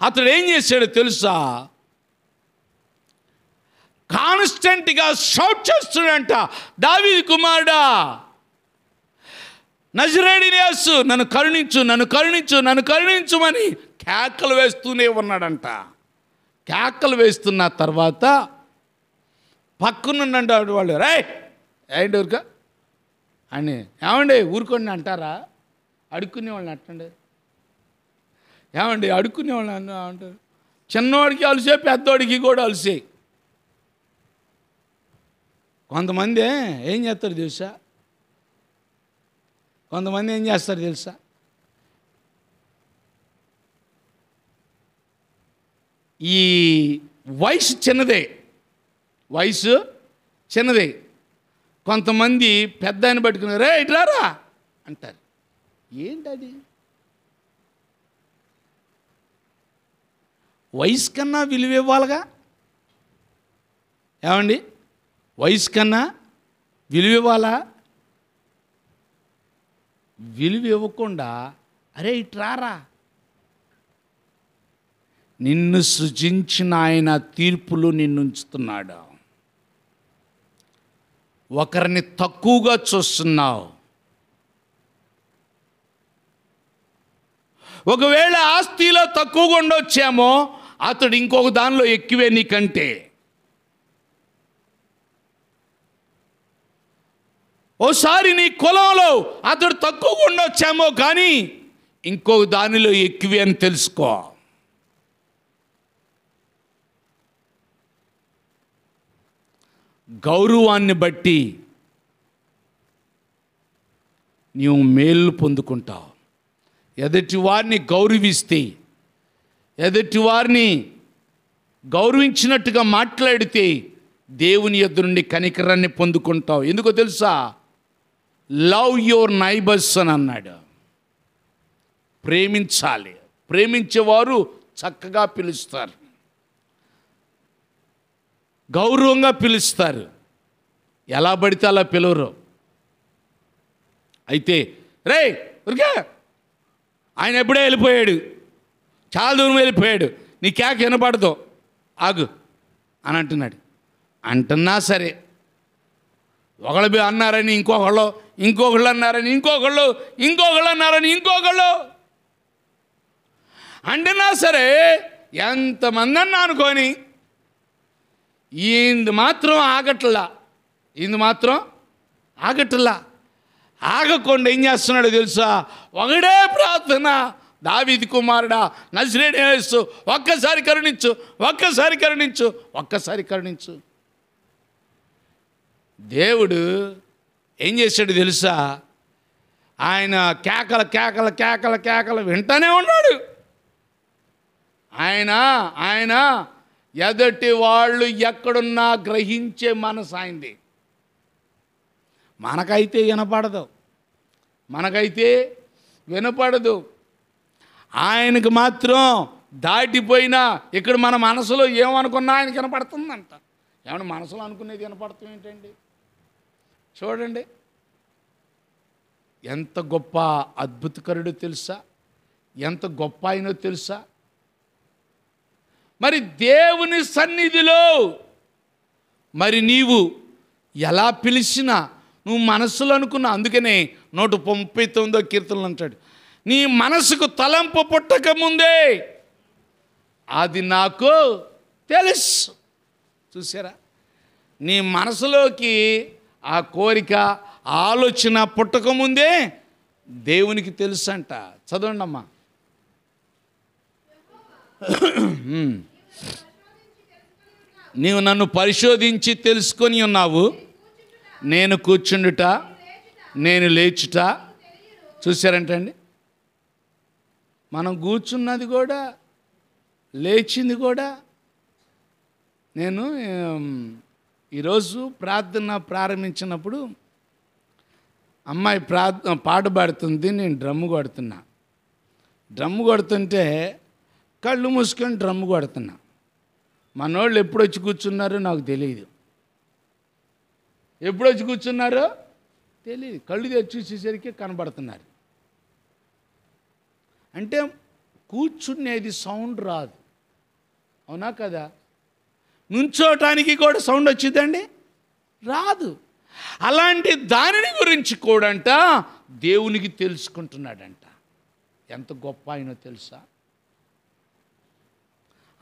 అతడు ఏం చేశాడో తెలుసా? కాన్స్టెంట్గా షౌట్ చేస్తున్నాడంట, దావీదు కుమారుడా నజరేయుడైన యేసు, నన్ను కరుణించు, నన్ను కరుణించు, నన్ను కరుణించుమని కేకలు వేస్తూనే ఉన్నాడంట. కేకలు వేస్తున్న తర్వాత పక్కనున్నాడు వాళ్ళు, రే ఏంటి ఊరుక అని, ఏమండి ఊరుకోండి అంటారా? అడుక్కునే వాళ్ళని అట్టండి, ఏమండి అడుక్కునే వాళ్ళని అంటారు. చిన్నవాడికి అలసే, పెద్దవాడికి కూడా అలసే. కొంతమంది ఏం చేస్తారు తెలుసా? కొంతమంది ఏం చేస్తారు తెలుసా? ఈ వయసు చిన్నదే, వయసు చిన్నదే. కొంతమంది పెద్ద ఆయన పట్టుకుని రే ఇట్లారా అంటారు. ఏంటది? వయసు కన్నా విలువ ఇవ్వాలిగా. ఏమండి, వయసు కన్నా విలువ ఇవ్వాలా? విలువ ఇవ్వకుండా అరే ఇట్రారా, నిన్ను సృజించిన ఆయన తీర్పులు నిన్ను ఉంచుతున్నాడు. ఒకరిని తక్కువగా చూస్తున్నావు. ఒకవేళ ఆస్తిలో తక్కువగా ఉండొచ్చేమో, అతడు ఇంకొక దానిలో ఎక్కువే నీకంటే. ఓసారి నీ కులంలో అతడు తక్కువగా ఉండొచ్చేమో, కానీ ఇంకొక దానిలో ఎక్కువే అని తెలుసుకో. గౌరవాన్ని బట్టి నీవు మేలు పొందుకుంటావు. ఎదుటి వారిని గౌరవిస్తే, ఎదుటి వారిని గౌరవించినట్టుగా మాట్లాడితే దేవుని యొద్ద నుండి కనికరాన్ని పొందుకుంటావు. ఎందుకో తెలుసా? లవ్ యువర్ నైబర్స్ అని అన్నాడు. ప్రేమించాలి. ప్రేమించేవారు చక్కగా పిలుస్తారు, గౌరవంగా పిలుస్తారు. ఎలా పడితే అలా పిలవరు. అయితే రే ఉరికే ఆయన ఎప్పుడే వెళ్ళిపోయాడు, చాలా దూరం వెళ్ళిపోయాడు, నీ కేక వినపడదు, ఆగు అని అంటున్నాడు. అంటున్నా సరే, ఒకళ్ళు అన్నారని ఇంకొకళ్ళు అన్నారని ఇంకొకళ్ళు అన్నారని ఇంకొకళ్ళు అంటున్నా సరే, ఎంతమంది అన్నా అనుకొని ఈయన మాత్రం ఆగట్లా. ఆగకుండా ఏం చేస్తున్నాడో తెలుసా? ఒకడే ప్రార్థన, దావీదు కుమారుడా, నజరేయుడైన యేసు, ఒక్కసారి కరుణించు. దేవుడు ఏం చేశాడు తెలుసా? ఆయన కేకలు వింటానే ఉన్నాడు. ఆయన ఎదటి వాళ్ళు ఎక్కడున్నా గ్రహించే మనసు ఆయనది. మనకైతే వినపడదు. ఆయనకు మాత్రం దాటిపోయినా ఇక్కడ మన మనసులో ఏమనుకున్నా ఆయనకి వినపడుతుందంట. ఏమన్నా మనసులో అనుకునేది వినపడుతుంది ఏంటండి? చూడండి, ఎంత గొప్ప అద్భుతకరుడో తెలుసా? ఎంత గొప్ప ఆయనో తెలుసా? మరి దేవుని సన్నిధిలో మరి నీవు ఎలా పిలిచినా నువ్వు మనస్సులో అనుకున్నా. అందుకనే 139వ కీర్తనలు అంటాడు, నీ మనసుకు తలంపు పుట్టక ముందే అది నాకు తెలుసు. చూసారా? నీ మనసులోకి ఆ కోరిక, ఆలోచన పుట్టక ముందే దేవునికి తెలుసు అంట. చదవండి అమ్మా. నీవు నన్ను పరిశోధించి తెలుసుకొని ఉన్నావు. నేను కూర్చుండుట, నేను లేచుట. చూసారంటండి, మనం కూర్చున్నది కూడా, లేచింది కూడా. నేను ఈరోజు ప్రార్థన ప్రారంభించినప్పుడు అమ్మాయి పాట పాడుతుంది, నేను డ్రమ్ము కొడుతుంటే కళ్ళు మూసుకొని డ్రమ్ము కొడుతున్నా. మనోళ్ళు ఎప్పుడు వచ్చి కూర్చున్నారో నాకు తెలియదు. కళ్ళు తెచ్చి చూసేసరికి కనబడుతున్నారు. అంటే కూర్చునేది సౌండ్ రాదు, అవునా కదా? నుంచోటానికి కూడా సౌండ్ వచ్చిందండి, రాదు. అలాంటి దానిని గురించి కూడంట దేవునికి తెలుసుకుంటున్నాడంట. ఎంత గొప్ప ఆయనో తెలుసా?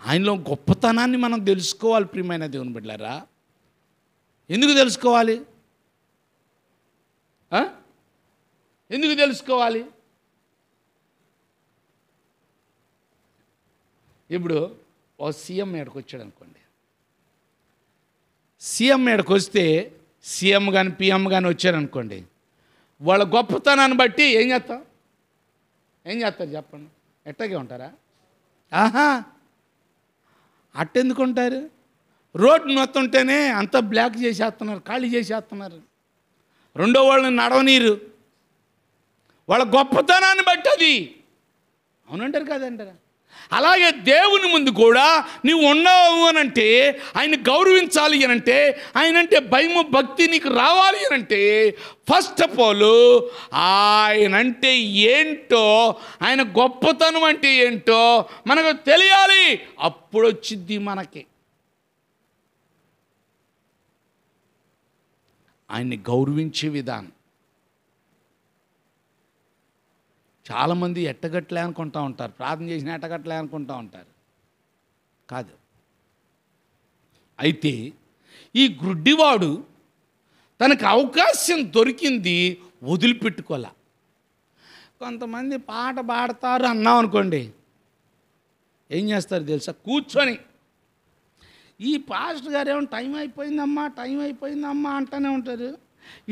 ఆయనలో గొప్పతనాన్ని మనం తెలుసుకోవాలి. ప్రియమైన దేవుని బిడ్డలారా, ఎందుకు తెలుసుకోవాలి? ఇప్పుడు ఓ సీఎం ఏడకు వచ్చాడు అనుకోండి. సీఎం ఏడకు వస్తే, సీఎం కానీ పిఎం కానీ వచ్చారనుకోండి, వాళ్ళ గొప్పతనాన్ని బట్టి ఏం చేస్తారు చెప్పండి? ఎట్టాగే ఉంటారా? అట్టెందుకు ఉంటారు? రోడ్డు నొత్తుంటేనే అంతా బ్లాక్ చేసేస్తున్నారు, ఖాళీ చేసేస్తున్నారు. రెండో వాళ్ళని నడవనీరు. వాళ్ళ గొప్పతనాన్ని బట్టి అది. అవునంటారు కదంటారా? అలాగే దేవుని ముందు కూడా నీవు ఉన్నావు అనంటే, ఆయన గౌరవించాలి అనంటే, ఆయనంటే భయము భక్తి నీకు రావాలి అనంటే, ఫస్ట్ ఆఫ్ ఆల్ ఆయనంటే ఏంటో, ఆయన గొప్పతనం అంటే ఏంటో మనకు తెలియాలి. అప్పుడు వచ్చింది మనకి. ఆయన్ని గౌరవించే విధానం. చాలామంది ఎట్టగట్లే అనుకుంటూ ఉంటారు, ప్రార్థన చేసిన ఎట్టగట్లే అనుకుంటూ ఉంటారు. కాదు. అయితే ఈ గ్రుడ్డివాడు తనకు అవకాశం దొరికింది, వదిలిపెట్టుకోలే. కొంతమంది పాట పాడతారు అన్నాం అనుకోండి, ఏం చేస్తారు తెలుసా? కూర్చొని ఈ పాస్టర్ గారు ఏమో టైం అయిపోయిందమ్మా అంటూనే ఉంటారు.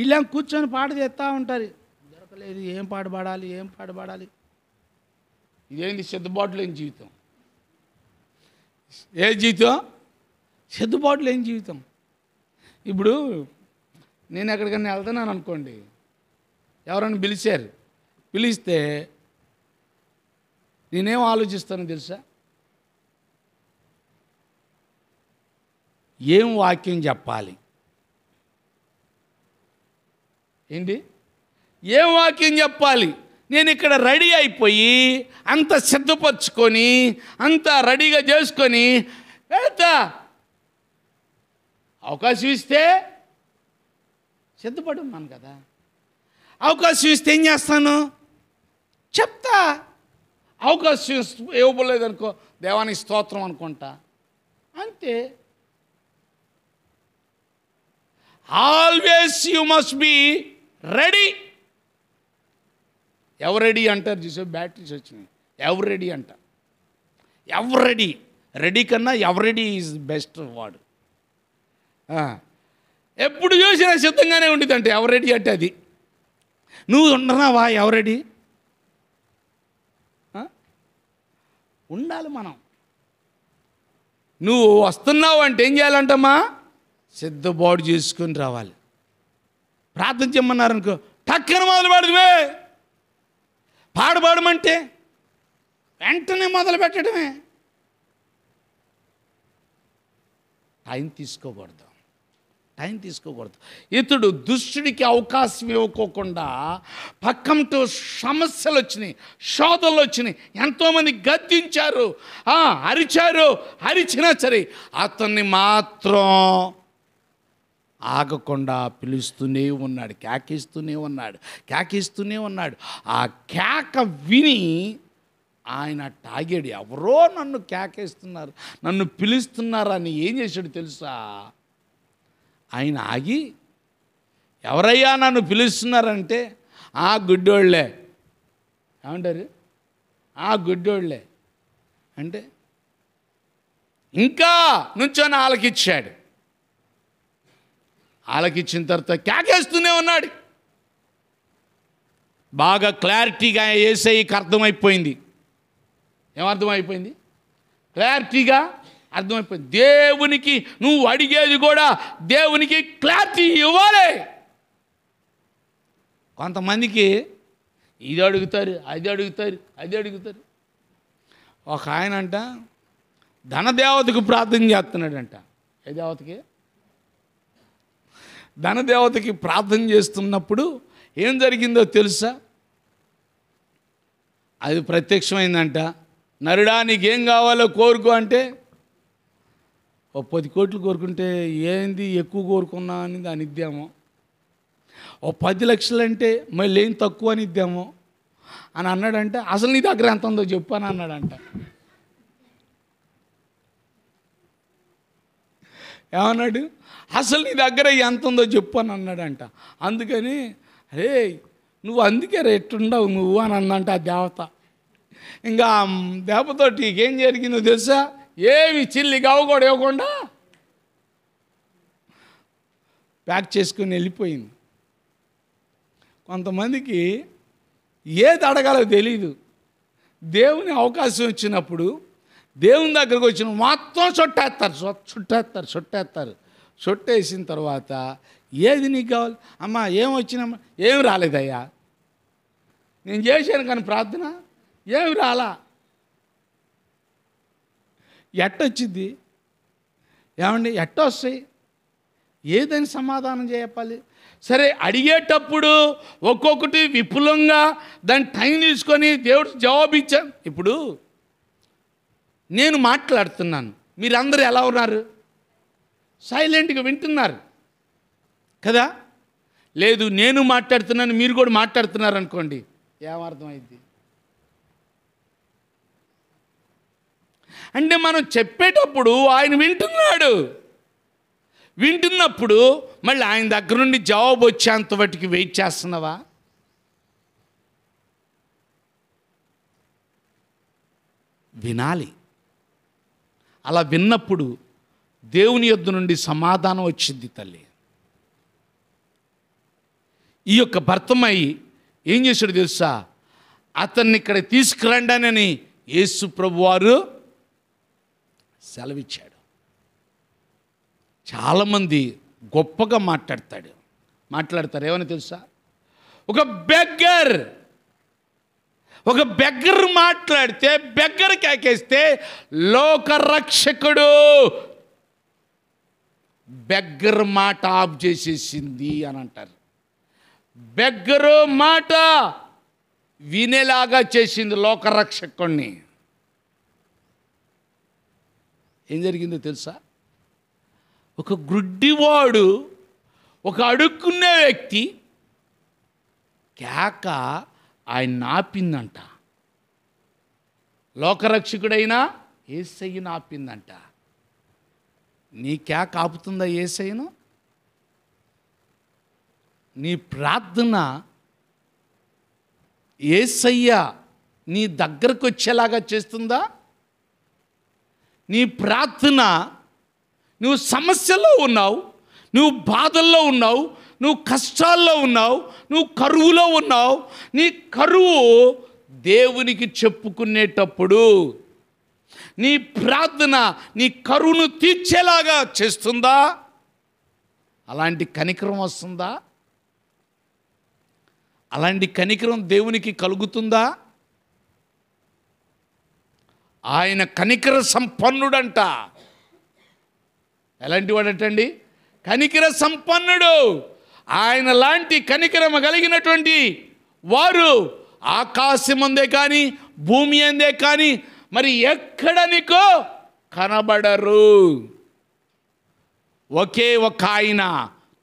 ఇలా కూర్చొని పాట చేస్తూ ఉంటారు. దొరకలేదు, ఏం పాట పాడాలి. ఇదేంటి సిద్ధబాటు లేని జీవితం. ఏ జీవితం? సిద్ధబాటు లేని జీవితం. ఇప్పుడు నేను ఎక్కడికన్నా వెళ్తున్నాను అనుకోండి, ఎవరైనా పిలిస్తే నేనేం ఆలోచిస్తానో తెలుసా? ఏం వాక్యం చెప్పాలి, ఏంటి ఏం వాక్యం చెప్పాలి. నేను ఇక్కడ రెడీ అయిపోయి అంత సిద్ధపరచుకొని అంత రెడీగా చేసుకొని వెళ్తా. అవకాశం ఇస్తే సిద్ధపడి ఉన్నాను కదా, అవకాశం ఇస్తే ఏం చేస్తాను? చెప్తా. అవకాశం ఇవ్వలేదనుకో, దేవానికి స్తోత్రం అనుకుంటా, అంతే. Always you must be ready. ఎవరు రెడీ అంటారు చూసే, బ్యాటరీస్ వచ్చినాయి. ఎవరు రెడీ అంట, ఎవరు రెడీ కన్నా ఎవరు రెడీ ఈజ్ బెస్ట్ వాడు. ఎప్పుడు చూసినా సిద్ధంగానే ఉండేది అంటే ఎవరు రెడీ అంటే అది. నువ్వు ఉండనావా? ఎవరు రెడీ? ఉండాలి మనం. నువ్వు వస్తున్నావు అంటే ఏం చేయాలంటమ్మా? సిద్ధబాటు చేసుకొని రావాలి. ప్రార్థన చేయమన్నారనుకో, టక్కన మొదలు పెడదమే. పాడమంటే వెంటనే మొదలు పెట్టడమే. టైం తీసుకోకూడదు. ఇతడు దుష్టుడికి అవకాశం ఇవ్వకోకుండా పక్కంతో సమస్యలు వచ్చినాయి, శోధనలు వచ్చినాయి, ఎంతోమంది గద్దించారు, అరిచినా సరే అతన్ని మాత్రం ఆగకుండా పిలుస్తూనే ఉన్నాడు, కేకిస్తూనే ఉన్నాడు. ఆ కేక విని ఆయన తాగాడు. ఎవరో నన్ను కేకేస్తున్నారు, నన్ను పిలుస్తున్నారు అని ఏం చేశాడు తెలుసా? ఆయన ఆగి, ఎవరయ్యా నన్ను పిలుస్తున్నారంటే, గుడ్డోళ్ళే. ఏమంటారు? గుడ్డోళ్ళే అంటే ఇంకా నుంచొని ఆలకిచ్చాడు. ఆలకిచ్చిన తర్వాత కేకేస్తూనే ఉన్నాడు. బాగా క్లారిటీగా యేసయ్యకి అర్థమైపోయింది. ఏమర్థమైపోయింది? క్లారిటీగా అర్థమైపోయింది. దేవునికి నువ్వు అడిగేది కూడా దేవునికి క్లారిటీ ఇవ్వాలి. కొంతమందికి ఇది అడుగుతారు, అది అడుగుతారు. ఒక ఆయన అంట ధనదేవతకు ప్రార్థన చేస్తున్నాడంట. ఏ దేవతకి? ధనదేవతకి ప్రార్థన చేస్తున్నప్పుడు ఏం జరిగిందో తెలుసా? అది ప్రత్యక్షమైందంట. నరుడా నీకేం కావాలో కోరుకో అంటే, 10 కోట్లు కోరుకుంటే ఏంది ఎక్కువ కోరుకున్నా అని దాని ఇద్దాము. 10 లక్షలు అంటే మళ్ళీ ఏం తక్కువ అని ఇద్దాము అని అన్నాడంటే, అసలు నీ దగ్గర ఎంత ఉందో చెప్పు అని అన్నాడంట. ఏమన్నాడు? అసలు నీ దగ్గర ఎంత ఉందో చెప్పు అని అన్నాడంట. అందుకని అరే నువ్వు అందుకే ఎట్టుండవు నువ్వు అని అన్నంట ఆ దేవత. ఇంకా దేవతతోటి ఏం జరిగిందో తెలుసా? ఏమి చిల్లి గవ్వ కూడా ఇవ్వకుండా ప్యాక్ చేసుకుని వెళ్ళిపోయింది. కొంతమందికి ఏది అడగాలో తెలీదు. దేవుని అవకాశం వచ్చినప్పుడు దేవుని దగ్గరకు వచ్చిన మొత్తం చుట్టేస్తారు. చుట్టేసిన తర్వాత ఏది నీకు కావాలి? అమ్మా ఏం వచ్చినమ్మా? ఏం రాలేదయ్యా, నేను చేశాను కానీ ప్రార్థన ఏమి రాలా. ఎట్టొచ్చింది? ఏమండి ఎట్టొస్తాయి? ఏదని సమాధానం చెప్పాలి? సరే అడిగేటప్పుడు ఒక్కొక్కటి విపులంగా దాని టైం తీసుకొని దేవుడు జవాబు ఇచ్చాను. ఇప్పుడు నేను మాట్లాడుతున్నాను, మీరందరూ ఎలా ఉన్నారు? సైలెంట్గా వింటున్నారు కదా? లేదు నేను మాట్లాడుతున్నాను మీరు కూడా మాట్లాడుతున్నారు అనుకోండి, ఏమర్థమైంది? అంటే మనం చెప్పేటప్పుడు ఆయన వింటున్నప్పుడు మళ్ళీ ఆయన దగ్గర నుండి జవాబు వచ్చేంత వాటికి వెయిట్ చేస్తున్నావా? వినాలి. అలా విన్నప్పుడు దేవుని యొద్ద నుండి సమాధానం వచ్చింది తల్లి. ఈ యొక్క భర్తమై ఏం చేశాడు తెలుసా? అతన్ని ఇక్కడ తీసుకురండానని యేసు ప్రభువారు సెలవిచ్చాడు. చాలామంది గొప్పగా మాట్లాడతారు. ఏమని తెలుసా? ఒక బెగ్గర్ మాట్లాడితే, బెగ్గర్ కేకేస్తే లోకరక్షకుడు బెగ్గర్ మాట ఆఫ్ చేసేసింది అని అంటారు. బెగ్గరు మాట వినేలాగా చేసింది లోకరక్షకుణ్ణి. ఏం జరిగిందో తెలుసా? ఒక గుడ్డివాడు, ఒక అడుక్కునే వ్యక్తి కేక ఆయన ఆపిందంట. లోకరక్షకుడైనా యేసయ్యను ఆపిందంట. నీ కేక ఆపుతుందా యేసయ్యను? నీ ప్రార్థన యేసయ్య నీ దగ్గరకు వచ్చేలాగా చేస్తుందా? నీ ప్రార్థన, నువ్వు సమస్యల్లో ఉన్నావు, నువ్వు బాధల్లో ఉన్నావు, నువ్వు కష్టాల్లో ఉన్నావు, నువ్వు కరువులో ఉన్నావు, నీ కరువు దేవునికి చెప్పుకునేటప్పుడు నీ ప్రార్థన నీ కరువును తీర్చేలాగా చేస్తుందా? అలాంటి కనికరం వస్తుందా? అలాంటి కనికరం దేవునికి కలుగుతుందా? ఆయన కనికర సంపన్నుడంట. ఎలాంటి వాడంటండి? కనికర సంపన్నుడు. ఆయన లాంటి కనికరం కలిగినటువంటి వారు ఆకాశమందే కానీ భూమి అందే కానీ మరి ఎక్కడ నీకు కనబడరు. ఒకే ఒక ఆయన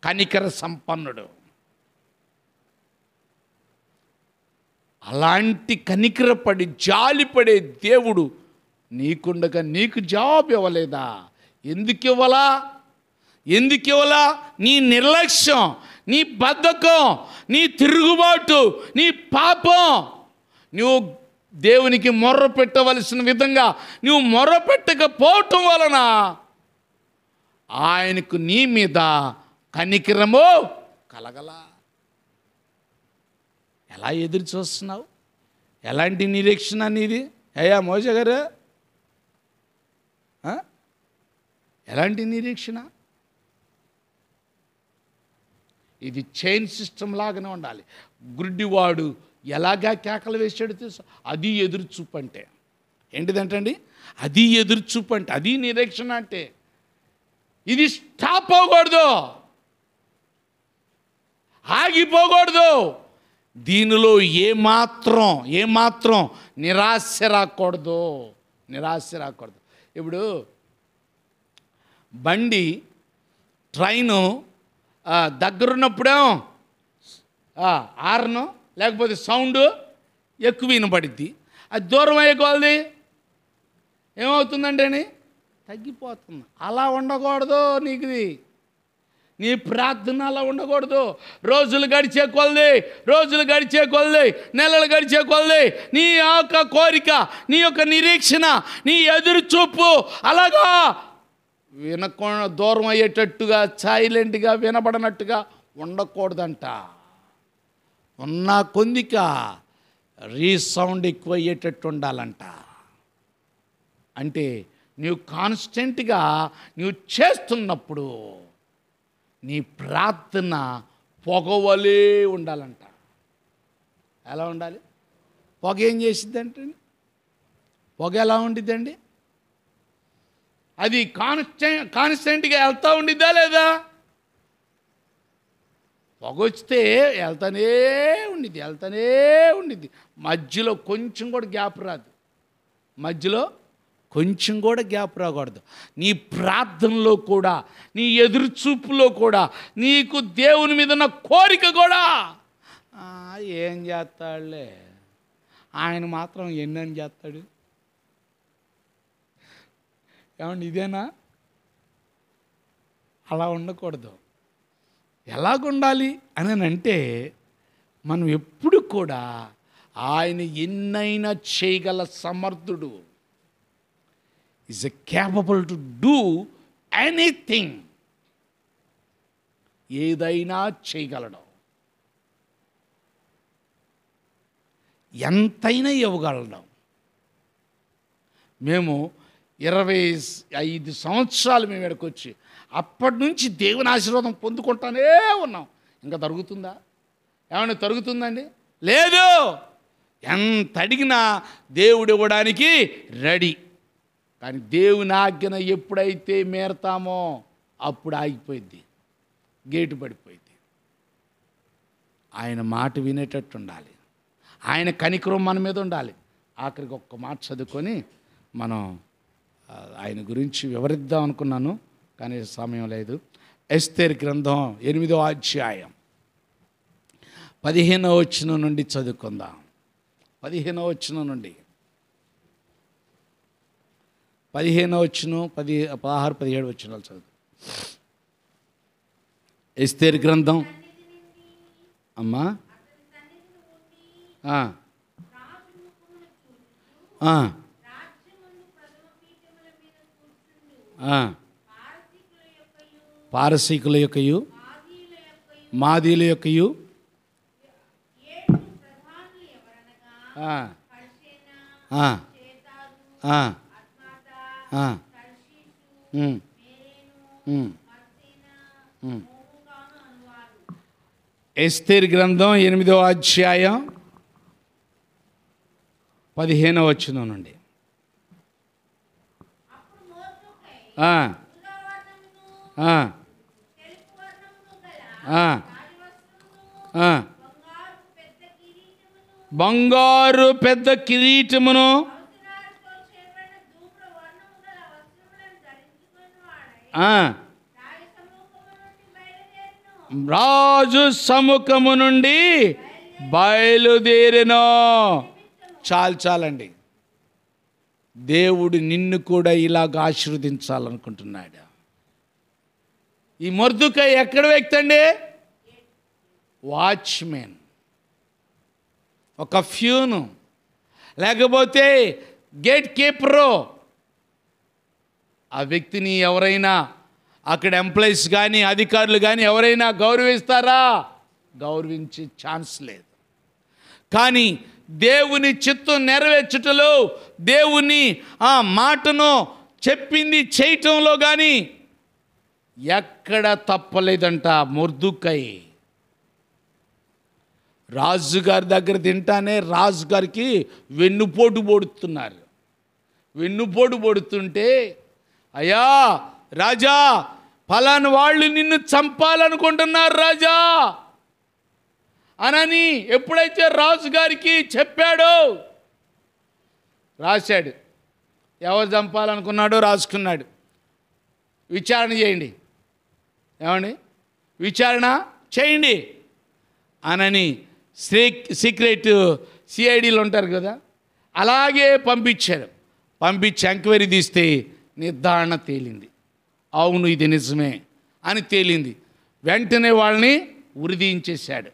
కనికర సంపన్నుడు. అలాంటి కనికరపడి జాలిపడే దేవుడు నీకుండగా నీకు జవాబు ఇవ్వలేదా? ఎందుకు ఇవ్వలా? నీ నిర్లక్ష్యం, నీ బద్ధకం, నీ తిరుగుబాటు, నీ పాపం. నువ్వు దేవునికి మొర్ర పెట్టవలసిన విధంగా నువ్వు మొర్ర పెట్టకపోవటం వలన ఆయనకు నీ మీద కనికరము కలగలా. ఎలా ఎదురు చూస్తున్నావు? ఎలాంటి నిరీక్షణ నీది? అయ్యా మోస గారు, ఎలాంటి నిరీక్షణ? ఇది చైన్ సిస్టమ్ లాగానే ఉండాలి. గుడ్డివాడు ఎలాగా కేకలు వేసాడు తెలుసు? అది ఎదురుచూపు అంటే ఏంటిదంటండి? అది ఎదురుచూపు అంటే, అది నిరీక్షణ అంటే. ఇది స్టాప్ అవ్వకూడదు, ఆగిపోకూడదు. దీనిలో ఏమాత్రం నిరాశ రాకూడదు. ఇప్పుడు బండి, ట్రైను దగ్గరున్నప్పుడేమో హార్ను లేకపోతే సౌండ్ ఎక్కువ వినపడిద్ది. అది దూరం అయ్యేకోవాలి ఏమవుతుందంటే అని తగ్గిపోతుంది. అలా ఉండకూడదు. నీ ప్రార్థన అలా ఉండకూడదు. రోజులు గడిచే కొలది, నెలలు గడిచే కొలది నీ యొక్క కోరిక, నీ యొక్క నిరీక్షణ, నీ ఎదురు చూపు అలాగా వినకుండా దూరం అయ్యేటట్టుగా, సైలెంట్గా వినబడనట్టుగా ఉండకూడదంట. ఉన్న కొందిక రీసౌండ్ ఎక్కువ అయ్యేటట్టు ఉండాలంట. అంటే నువ్వు కాన్స్టెంట్గా నువ్వు చేస్తున్నప్పుడు నీ ప్రార్థన పొగవలే ఉండాలంట. ఎలా ఉండాలి? పొగ ఏం చేసిద్దంటే, పొగ ఎలా ఉండిద్దండి? అది కాన్స్టెంట్గా వెళ్తూ ఉండిద్దా లేదా? పొగ వస్తే వెళ్తానే ఉండిద్ది. మధ్యలో కొంచెం కూడా గ్యాప్ రాదు. మధ్యలో కొంచెం కూడా గ్యాప్ రాకూడదు. నీ ప్రార్థనలో కూడా, నీ ఎదురుచూపులో కూడా, నీకు దేవుని మీద ఉన్న కోరిక కూడా ఏం చేస్తాడులే, ఆయన మాత్రం ఎన్నని చేస్తాడు. ఏమండి, ఇదేనా? అలా ఉండకూడదు. ఎలాగుండాలి అని అంటే, మనం ఎప్పుడు కూడా ఆయన ఎన్నైనా చేయగల సమర్థుడు. Is capable to do anything. ఏదైనా చేయగలడు, ఎంతైనా ఇవ్వగలడం. మేము 25 సంవత్సరాలు మేము ఇక్కడికి వచ్చి అప్పటి నుంచి దేవుని ఆశీర్వాదం పొందుకుంటానే ఉన్నాం. ఇంకా తరుగుతుందా? ఏమన్నా తరుగుతుందండి? లేదు. ఎంత అడిగినా దేవుడు ఇవ్వడానికి రెడీ. కానీ దేవుని ఆజ్ఞను ఎప్పుడైతే మేరతామో అప్పుడు ఆగిపోయింది, గేటు పడిపోయింది. ఆయన మాట వినేటట్టు ఉండాలి, ఆయన కనికరం మన మీద ఉండాలి. ఆఖరికి ఒక్క మాట చదువుకొని మనం ఆయన గురించి వివరిద్దాం అనుకున్నాను, కానీ సమయం లేదు. ఎస్తేరు గ్రంథం 8వ అధ్యాయం 15వ వచనం నుండి చదువుకుందాం. 15వ వచనం నుండి 15వ వచనం 16, 17 వచనాలు చదువు. ఎస్తేరు గ్రంథం అమ్మా పారసీకుల యొక్కయు మాదీల యొక్కయు ఎస్తేరు గ్రంథం 8వ అధ్యాయం 15వ వచనం నుండి బంగారు పెద్ద కిరీటమును రాజు సముఖము నుండి బయలుదేరెను. చాలండి. దేవుడు నిన్ను కూడా ఇలాగ ఆశీర్వదించాలనుకుంటున్నాడు. ఈ మొర్దుకై ఎక్కడ వ్యక్తి అండి? వాచ్మెన్, ఒక ఫ్యూను, లేకపోతే గేట్ కీపరు. ఆ వ్యక్తిని ఎవరైనా అక్కడ ఎంప్లాయీస్ కానీ అధికారులు కానీ ఎవరైనా గౌరవిస్తారా? గౌరవించే ఛాన్స్ లేదు. కానీ దేవుని చిత్తం నెరవేర్చుటలో, దేవుని ఆ మాటను చెప్పింది చేయటంలో కానీ ఎక్కడ తప్పలేదంట. మొర్దుకై రాజుగారి దగ్గర తింటానే రాజుగారికి వెన్నుపోటు పొడుతున్నారు. వెన్నుపోటు పొడుతుంటే, అయ్యా రాజా, ఫలాని వాళ్ళు నిన్ను చంపాలనుకుంటున్నారు రాజా అనని ఎప్పుడైతే రాజుగారికి చెప్పాడో, రాశాడు. ఎవరు చంపాలనుకున్నాడో రాసుకున్నాడు. విచారణ చేయండి, ఏమండి, విచారణ చేయండి అనని సీక్రెట్ సిఐడీలు ఉంటారు కదా, అలాగే పంపించాడు. పంపించి ఎంక్వైరీ తీస్తే నిర్ధారణ తేలింది. అవును, ఇది నిజమే అని తేలింది. వెంటనే వాళ్ళని ఉరిదీయించేశాడు.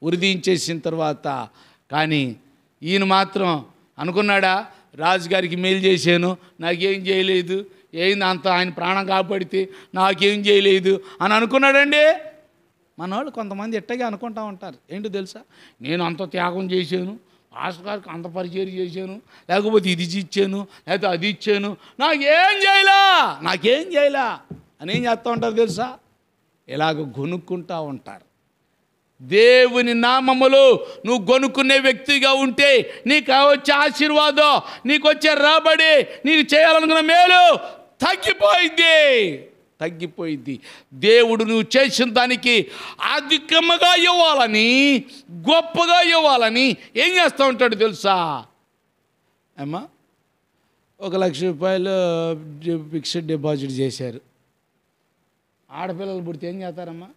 ఉరిదీయించేసిన తర్వాత కానీ ఈయన మాత్రం అనుకున్నాడా, రాజుగారికి మేలు చేశాను, నాకేం చేయలేదు, ఏంది అంత ఆయన ప్రాణం కాపాడితే నాకేం చేయలేదు అని అనుకున్నాడండి. మన వాళ్ళు కొంతమంది ఎట్టగా అనుకుంటా ఉంటారు. ఏంటో తెలుసా, నేను అంత త్యాగం చేశాను, పాస్టర్ గారికి అంత పరిచయం చేశాను, లేకపోతే ఇది ఇచ్చాను, లేకపోతే అది ఇచ్చాను, నాకేం చేయలా అని ఏం చేస్తూ ఉంటారు తెలుసా? ఇలాగ గొనుక్కుంటూ ఉంటారు. దేవుని నామములో నువ్వు గొనుక్కునే వ్యక్తిగా ఉంటే నీకు వచ్చే ఆశీర్వాదం, నీకు వచ్చే రాబడి, నీకు చేయాలనుకున్న మేలు తగ్గిపోయింది. దేవుడు నువ్వు చేసిన దానికి అధికముగా ఇవ్వాలని, గొప్పగా ఇవ్వాలని ఏం చేస్తూ ఉంటాడు తెలుసా అమ్మా? 1,00,000 ఫిక్స్డ్ డిపాజిట్ చేశారు. ఆడపిల్లలు పుడితే ఏం చేస్తారమ్మా?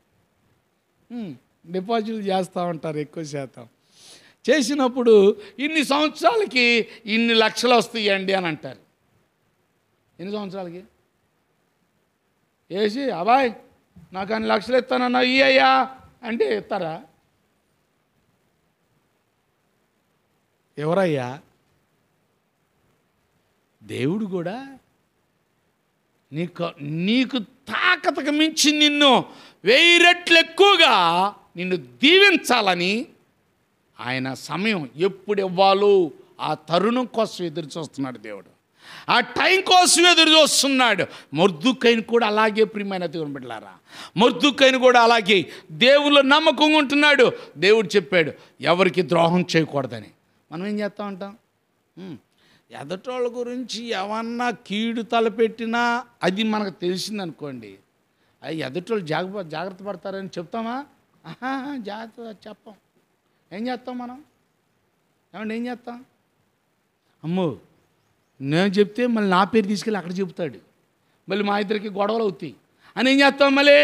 డిపాజిట్లు చేస్తూ ఉంటారు ఎక్కువ శాతం. చేసినప్పుడు ఇన్ని సంవత్సరాలకి ఇన్ని లక్షలు వస్తాయండి అని అంటారు. ఎన్ని సంవత్సరాలకి వేసి అబ్బాయి నాకు అన్ని లక్షలు ఇస్తానన్నా ఇయ్యయ్యా అంటే ఇస్తారా? ఎవరయ్యా? దేవుడు కూడా నీకు తాకతకు మించి నిన్ను 1000 రెట్లు ఎక్కువగా నిన్ను దీవించాలని ఆయన సమయం ఎప్పుడు ఇవ్వాలో ఆ తరుణం కోసం ఎదురు చూస్తున్నాడు దేవుడు. ఆ టైం కోసం ఎదురు చూస్తున్నాడు. మొర్దుకైని కూడా అలాగే, ప్రియమైన దేవుని బిడ్డలారా, మొర్దుకైని కూడా అలాగే దేవుళ్ళు నమ్మకంగా ఉంటున్నాడు. దేవుడు చెప్పాడు ఎవరికి ద్రోహం చేయకూడదని. మనం ఏం చేస్తూ ఉంటాం? ఎదటోళ్ళ గురించి ఏమన్నా కీడు తలపెట్టినా అది మనకు తెలిసిందనుకోండి, అది ఎదటోళ్ళు జాగ్రత్త పడతారని చెప్తామా? జాగ్రత్త చెప్పం. ఏం చేస్తాం మనం? ఏమంటే ఏం చేస్తాం? అమ్మో నేను చెప్తే మళ్ళీ నా పేరు తీసుకెళ్ళి అక్కడ చెబుతాడు, మళ్ళీ మా ఇద్దరికి గొడవలు అవుతాయి అని ఏం చేస్తాం? మళ్ళీ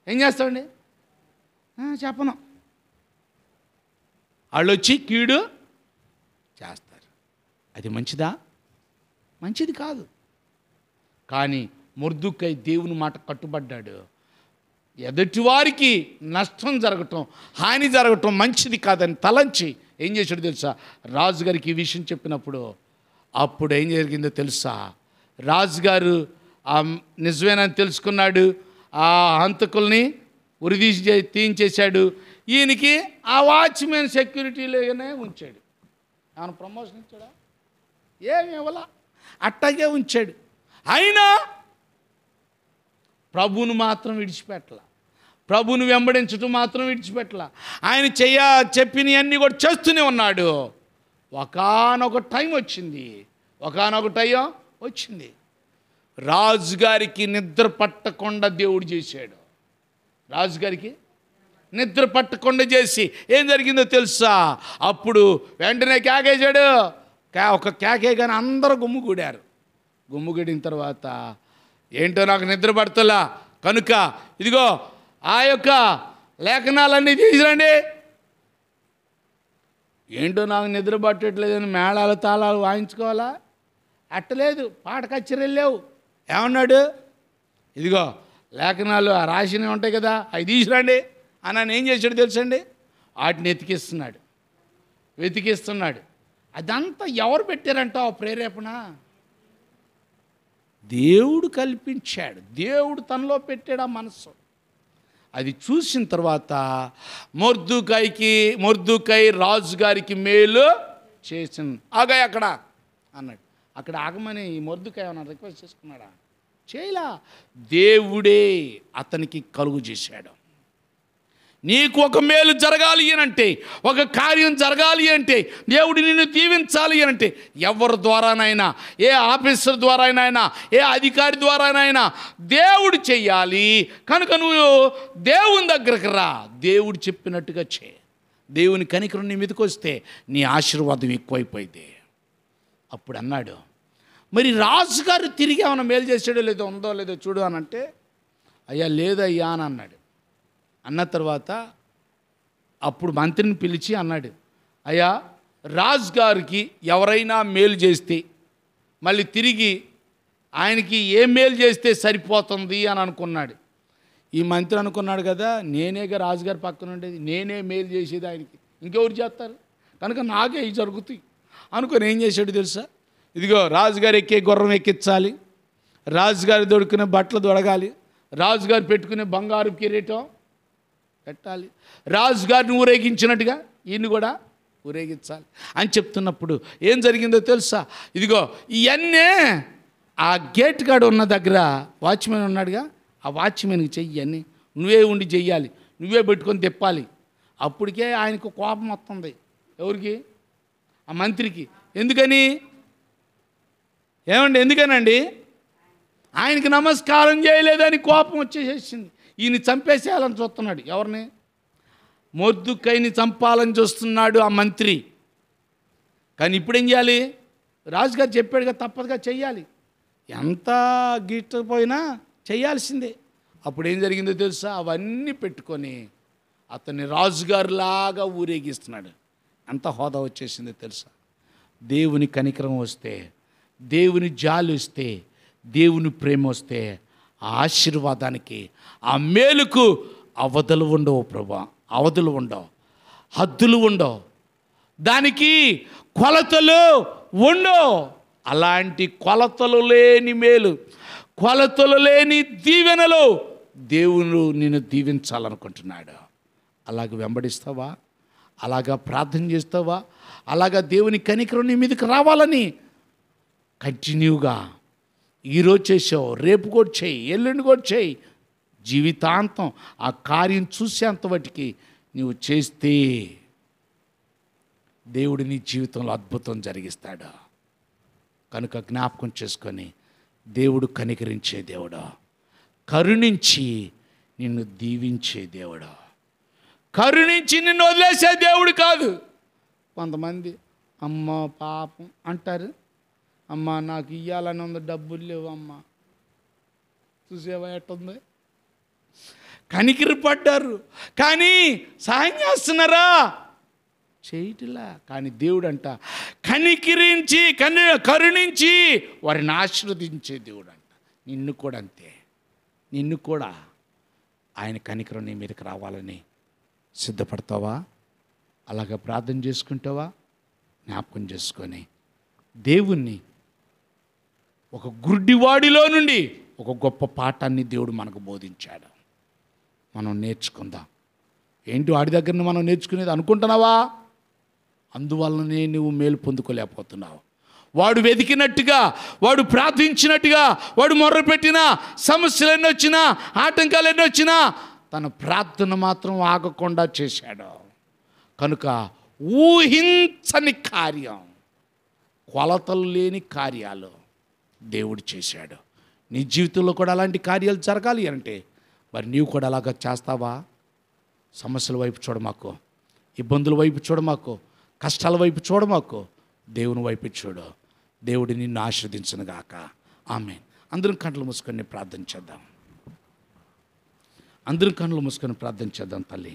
ఏం చేస్తామండి? చెప్పను. వాళ్ళు వచ్చి కీడు చేస్తారు. అది మంచిదా? మంచిది కాదు. కానీ మొర్దుకై దేవుని మాట కట్టుబడ్డాడు. ఎదుటివారికి నష్టం జరగటం, హాని జరగటం మంచిది కాదని తలంచి ఏం చేశాడు తెలుసా? రాజుగారికి ఈ విషయం చెప్పినప్పుడు అప్పుడు ఏం జరిగిందో తెలుసా? రాజుగారు నిజమేనని తెలుసుకున్నాడు. ఆ హంతకుల్ని ఉరిదీసి తీయించేశాడు. ఈయనకి ఆ వాచ్మెన్ సెక్యూరిటీలోనే ఉంచాడు. ఆయన ప్రమోషన్ ఇచ్చాడా? ఏమి ఇవ్వాల, అట్టాగే ఉంచాడు. అయినా ప్రభువును మాత్రం విడిచిపెట్టల, ప్రభువును వెంబడించటం మాత్రం విడిచిపెట్టల. ఆయన చెప్పినవన్నీ కూడా చేస్తూనే ఉన్నాడు. ఒకానొక టైం వచ్చింది. రాజుగారికి నిద్ర పట్టకుండా దేవుడు చేశాడు. రాజుగారికి నిద్ర పట్టకుండా చేసి ఏం జరిగిందో తెలుసా? అప్పుడు వెంటనే కేకేశాడు. ఒక కేకే కానీ అందరూ గుమ్ముగూడారు. గుమ్ముగూడిన తర్వాత ఏంటో నాకు నిద్ర పడతలా కనుక ఇదిగో ఆ యొక్క లేఖనాలన్నీ తీసుకురండి. ఏంటో నాకు నిద్ర పట్టట్లేదని మేళాలు తాళాలు వాయించుకోవాలా? అట్టలేదు, పాట కచేరీలు లేవు. ఏమన్నాడు? ఇదిగో లేఖనాలు రాసినవి ఉంటాయి కదా, అవి తీసుకురండి అని ఏం చేశాడు తెలుసండి? వాటిని వెతికిస్తున్నాడు. అదంతా ఎవరు పెట్టారంట ఆ ప్రేరేపణ? దేవుడు కల్పించాడు. దేవుడు తనలో పెట్టాడు ఆ మనస్సు. అది చూసిన తర్వాత మొర్దుకై రాజుగారికి మేలు చేసింది. ఆగాయి అక్కడ అన్నాడు. అక్కడ ఆగమని మొర్దుకై ఏమన్నా రిక్వెస్ట్ చేసుకున్నాడా? చేయలా. దేవుడే అతనికి కలుగు చేశాడు. నీకు ఒక మేలు జరగాలి అనంటే, ఒక కార్యం జరగాలి అంటే, దేవుడు నిన్ను దీవించాలి అనంటే ఎవరి ద్వారానైనా, ఏ ఆఫీసర్ ద్వారానైనా, ఏ అధికారి ద్వారానైనా దేవుడు చెయ్యాలి. కనుక నువ్వు దేవుని దగ్గరకు రా, దేవుడు చెప్పినట్టుగా చే. దేవుని కనికరం నీ మీదకి వస్తే నీ ఆశీర్వాదం ఎక్కువైపోయింది. అప్పుడు అన్నాడు, మరి రాజుగారు తిరిగి ఏమైనా మేలు చేసాడో లేదో, ఉందో లేదో చూడు అనంటే, అయ్యా లేదయ్యా అని అన్నాడు. అన్న తర్వాత అప్పుడు మంత్రిని పిలిచి అన్నాడు, అయ్యా రాజుగారికి ఎవరైనా మేలు చేస్తే మళ్ళీ తిరిగి ఆయనకి ఏ మేలు చేస్తే సరిపోతుంది అని అనుకున్నాడు. ఈ మంత్రి అనుకున్నాడు కదా, నేనేగా రాజుగారి పక్కన ఉండేది, నేనే మేలు చేసేది ఆయనకి, ఇంకెవరు చేస్తారు, కనుక నాకే ఇవి జరుగుతాయి అనుకుని ఏం చేశాడు తెలుసా? ఇదిగో రాజుగారు ఎక్కే గుర్రం ఎక్కించాలి, రాజుగారు దొడుకునే బట్టలు దొడగాలి, రాజుగారు పెట్టుకునే బంగారు కిరీటం పెట్టాలి, రాజుగారిని ఊరేగించినట్టుగా ఈయన్ని కూడా ఊరేగించాలి అని చెప్తున్నప్పుడు ఏం జరిగిందో తెలుసా? ఇదిగో ఇవన్నీ ఆ గేట్ కాడ ఉన్న దగ్గర వాచ్మెన్ ఉన్నాడుగా, ఆ వాచ్మెన్కి చెయ్యి అన్నీ నువ్వే ఉండి చెయ్యాలి, నువ్వే పెట్టుకొని తిప్పాలి. అప్పటికే ఆయనకు కోపం వస్తుంది. ఎవరికి? ఆ మంత్రికి. ఎందుకని? ఎందుకనండి? ఆయనకి నమస్కారం చేయలేదని కోపం వచ్చేసేసింది. ఈయన చంపేసేయాలని చూస్తున్నాడు. ఎవరిని? మొర్దుకైని చంపాలని చూస్తున్నాడు ఆ మంత్రి. కానీ ఇప్పుడు ఏం చేయాలి? రాజుగారు చెప్పాడుగా తప్పదుగా చెయ్యాలి, ఎంత గిట్టపోయినా చెయ్యాల్సిందే. అప్పుడు ఏం జరిగిందో తెలుసా? అవన్నీ పెట్టుకొని అతన్ని రాజుగారిలాగా ఊరేగిస్తున్నాడు. ఎంత హోదా వచ్చేసిందో తెలుసా? దేవుని కనికరం వస్తే, దేవుని జాలి వస్తే, దేవుని ప్రేమ వస్తే ఆ ఆశీర్వాదానికి, ఆ మేలుకు అవధులు ఉండవు ప్రభా, అవధులు ఉండవు, హద్దులు ఉండవు, దానికి కొలతలు ఉండవు. అలాంటి కొలతలు లేని మేలు, కొలతలు లేని దీవెనలు దేవుడు నిన్ను దీవించాలనుకుంటున్నాడు. అలాగ వెంబడిస్తావా? అలాగా ప్రార్థన చేస్తావా? అలాగా దేవుని కనికరం నీ మీదకి రావాలని కంటిన్యూగా ఈరోజు చేసావు, రేపు కూడా చేయి, ఎల్లుండి కూడా చేయి, జీవితాంతం ఆ కార్యం చూసేంత వాటికి నువ్వు చేస్తే దేవుడు నీ జీవితంలో అద్భుతం జరిగిస్తాడు. కనుక జ్ఞాపకం చేసుకొని, దేవుడు కనికరించే దేవుడు, కరుణించి నిన్ను దీవించే దేవుడు, కరుణించి నిన్ను వదిలేసే దేవుడు కాదు. కొంతమంది అమ్మ పాపం అంటారు, అమ్మ నాకు ఇవ్వాలని ఉంది, డబ్బులు లేవు అమ్మ, చూసేవా ఎట్టుంది, కనికిరి పడ్డారు కానీ సాయం చేస్తున్నారా? చేయట్లా. కానీ దేవుడు అంట కనికిరించి కరుణించి వారిని ఆశీర్వదించే దేవుడు అంట. నిన్ను కూడా అంతే, నిన్ను కూడా ఆయన కనికరం నీ మీదకి రావాలని సిద్ధపడతావా? అలాగ ప్రార్థన చేసుకుంటావా? జ్ఞాపకం చేసుకొని దేవుణ్ణి ఒక గుడ్డివాడిలో నుండి ఒక గొప్ప పాఠాన్ని దేవుడు మనకు బోధించాడు. మనం నేర్చుకుందాం. ఏంటి వాడి దగ్గర మనం నేర్చుకునేది అనుకుంటున్నావా? అందువల్లనే నువ్వు మేలు పొందుకోలేకపోతున్నావు. వాడు వెతికినట్టుగా, వాడు ప్రార్థించినట్టుగా, వాడు మొర్రపెట్టినా, సమస్యలు ఎన్ని వచ్చినా, ఆటంకాలు ఎన్ని వచ్చినా తన ప్రార్థన మాత్రం ఆగకుండా చేశాడు. కనుక ఊహించని కార్యం, కొలతలు లేని కార్యాలు దేవుడు చేశాడు. నీ జీవితంలో కూడా అలాంటి కార్యాలు జరగాలి అంటే మరి నీవు కూడా అలాగా చేస్తావా? సమస్యల వైపు చూడమాకు, ఇబ్బందుల వైపు చూడమాకు, కష్టాల వైపు చూడమాకు, దేవుని వైపు చూడు. దేవుడు నిన్ను ఆశీర్వదించును గాక. ఆమేన్. అందరం కళ్ళు మూసుకొని ప్రార్థన చేద్దాం. అందరం కళ్ళు మూసుకొని ప్రార్థన చేద్దాం. తల్లి,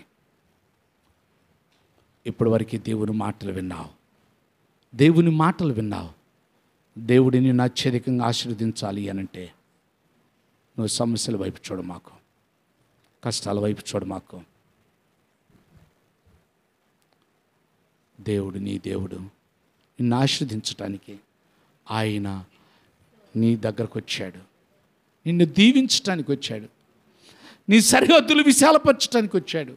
ఇప్పటివరకు దేవుని మాటలు విన్నావు, దేవుని మాటలు విన్నావు. దేవుడిని నిన్ను అత్యధికంగా ఆశీర్వదించాలి అనంటే నువ్వు సమస్యల వైపు చూడమాకు, కష్టాల వైపు చూడమాకు. దేవుడు, నీ దేవుడు నిన్ను ఆశీర్వదించటానికి ఆయన నీ దగ్గరకు వచ్చాడు, నిన్ను దీవించటానికి వచ్చాడు, నీ సరిహద్దులు విశాలపరచడానికి వచ్చాడు.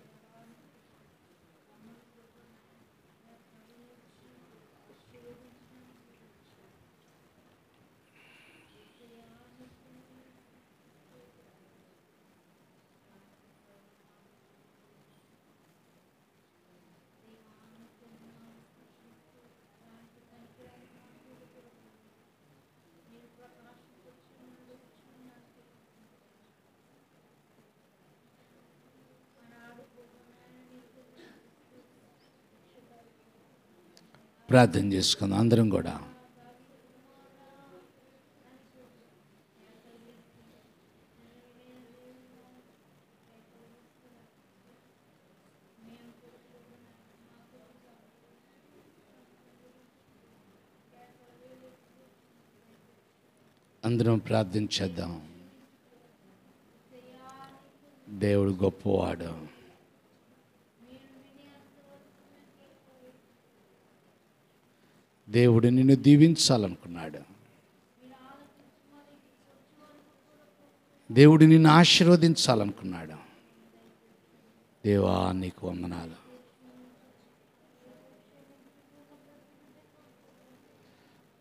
ప్రార్థన చేసుకుందాం అందరం కూడా. అందరం ప్రార్థన చేద్దాం. దేవుడు గొప్పవాడు. దేవుడు నిన్ను దీవించాలనుకున్నాడు. దేవుడు నిన్ను ఆశీర్వదించాలనుకున్నాడు. దేవా నీకు వందనాలు.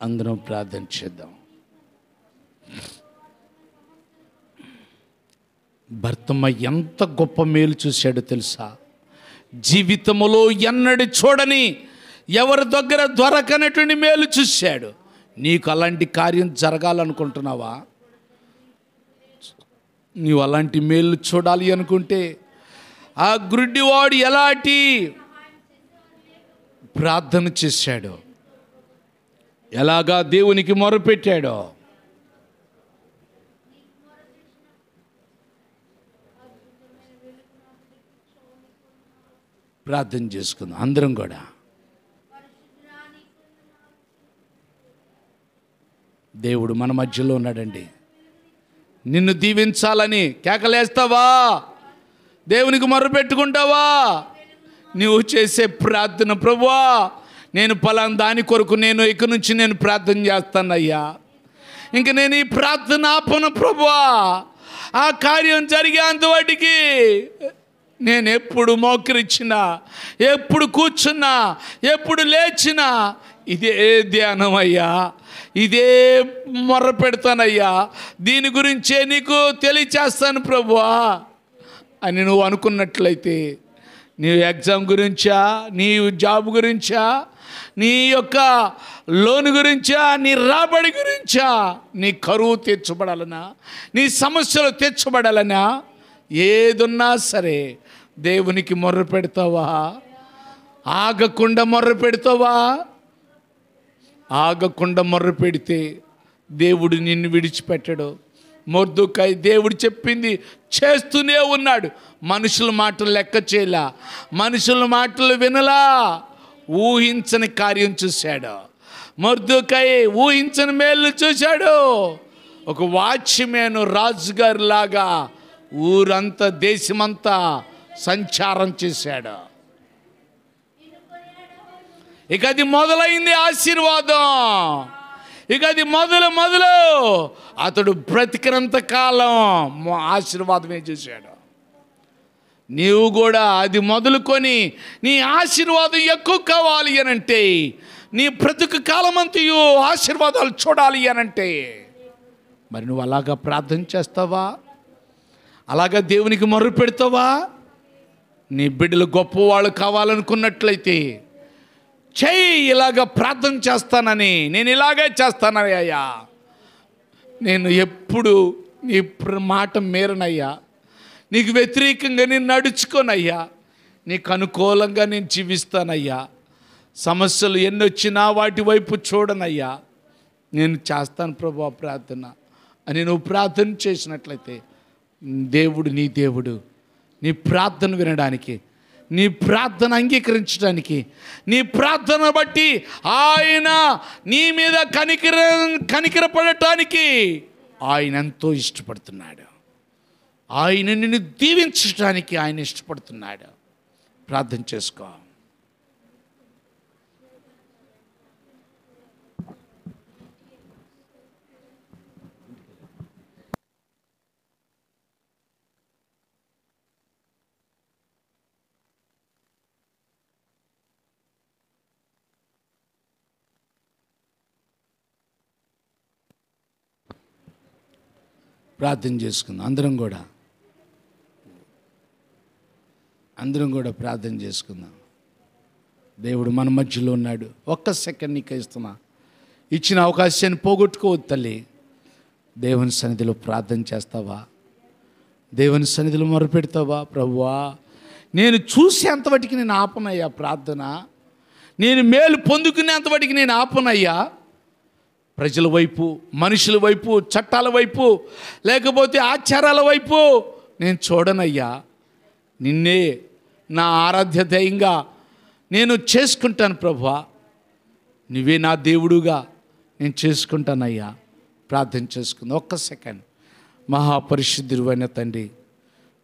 అందరం ప్రార్థన చేద్దాం. భర్తమ్మ ఎంత గొప్ప మేలు చూశాడో తెలుసా? జీవితంలో ఎన్నడూ చూడని, ఎవరి దగ్గర దొరకనటువంటి మేలు చూశాడు. నీకు అలాంటి కార్యం జరగాలనుకుంటున్నావా? నీవు అలాంటి మేలు చూడాలి అనుకుంటే ఆ గుడ్డివాడు ఎలాంటి ప్రార్థన చేశాడు, ఎలాగా దేవునికి మొరపెట్టాడో ప్రార్థన చేసుకుందాం అందరం కూడా. దేవుడు మన మధ్యలో ఉన్నాడండి. నిన్ను దీవించాలని కేకలేస్తావా? దేవునికి మొరపెట్టుకుంటావా? నువ్వు చేసే ప్రార్థన, ప్రభువా నేను పలానా దాని కొరకు ఇక నుంచి నేను ప్రార్థన చేస్తానయ్యా, ఇంక నేను ఈ ప్రార్థన ఆపను ప్రభువా, ఆ కార్యం జరిగేంత వాటికి నేను ఎప్పుడు మోకరిచ్చినా, ఎప్పుడు కూర్చున్నా, ఎప్పుడు లేచినా ఇదే ధ్యానం అయ్యా, ఇదే మొర్ర పెడతానయ్యా, దీని గురించే నీకు తెలియచేస్తాను ప్రభువా అని నువ్వు అనుకున్నట్లయితే, నీ ఎగ్జామ్ గురించా, నీ జాబ్ గురించా, నీ యొక్క లోన్ గురించా, నీ రాబడి గురించా, నీ కరువు తీర్చబడాలనా, నీ సమస్యలు తీర్చబడాలనా, ఏదున్నా సరే దేవునికి మొర్ర పెడతావా? ఆగకుండా మొర్ర పెడతావా? ఆగకుండా మొర్ర పెడితే దేవుడు నిన్ను విడిచిపెట్టడు. మొర్దెకాయి దేవుడు చెప్పింది చేస్తూనే ఉన్నాడు. మనుషుల మాటలు లెక్క చేయలా, మనుషుల మాటలు వినలా, ఊహించని కార్యం చూశాడు. మొర్దెకాయి ఊహించని మేలు చూశాడు. ఒక వాచ్మెన్ రాజుగారి లాగా ఊరంతా దేశమంతా సంచారం చేశాడు. ఇక అది మొదలైంది ఆశీర్వాదం. ఇక అది మొదలు అతడు బ్రతికినంత కాలం ఆశీర్వాదమే చూశాడు. నీవు కూడా అది మొదలుకొని నీ ఆశీర్వాదం ఎక్కువ కావాలి అనంటే, నీ బ్రతుకు కాలమంతయు ఆశీర్వాదాలు చూడాలి అనంటే, మరి నువ్వు అలాగా ప్రార్థన చేస్తావా? అలాగా దేవునికి మొర్ర పెడతావా? నీ బిడ్డలు గొప్పవాళ్ళు కావాలనుకున్నట్లయితే చెయ్యి. ఇలాగ ప్రార్థన చేస్తానని, నేను ఇలాగే చేస్తానని అయ్యా, నేను ఎప్పుడు నీ మాట మేరనయ్యా, నీకు వ్యతిరేకంగా నేను నడుచుకోనయ్యా, నీకు అనుకూలంగా నేను జీవిస్తానయ్యా, సమస్యలు ఎన్నొచ్చినా వాటి వైపు చూడనయ్యా, నేను చేస్తాను ప్రభువా ప్రార్థన అని నువ్వు ప్రార్థన చేసినట్లయితే, దేవుడు నీ దేవుడు నీ ప్రార్థన వినడానికి, నీ ప్రార్థన అంగీకరించడానికి, నీ ప్రార్థన బట్టి ఆయన నీ మీద కనికరపడటానికి ఆయన ఎంతో ఇష్టపడుతున్నాడు. ఆయన నిన్ను దీవించడానికి ఆయన ఇష్టపడుతున్నాడు. ప్రార్థన చేసుకో. ప్రార్థన చేసుకుందాం అందరం కూడా ప్రార్థన చేసుకుందాం. దేవుడు మన మధ్యలో ఉన్నాడు. ఒక్క సెకండ్ నీకు ఇస్తున్నా, ఇచ్చిన అవకాశాన్ని పోగొట్టుకోవద్దు తల్లి. దేవుని సన్నిధిలో ప్రార్థన చేస్తావా? దేవుని సన్నిధిలో మొరపెడతావా? ప్రభువా నేను చూసేంతవటికి నేను ఆపనయ్యా ప్రార్థన, నేను మేలు పొందుకునేంతవటికి నేను ఆపనయ్యా. ప్రజల వైపు, మనుషుల వైపు, చట్టాల వైపు, లేకపోతే ఆచారాల వైపు నేను చూడనయ్యా. నిన్నే నా ఆరాధ్య దైవంగా నేను చేసుకుంటాను ప్రభువా, నువ్వే నా దేవుడుగా నేను చేసుకుంటానయ్యా. ప్రార్థన చేసుకుందాం ఒక్క సెకండ్. మహాపరిశుద్ధుడైన తండ్రి,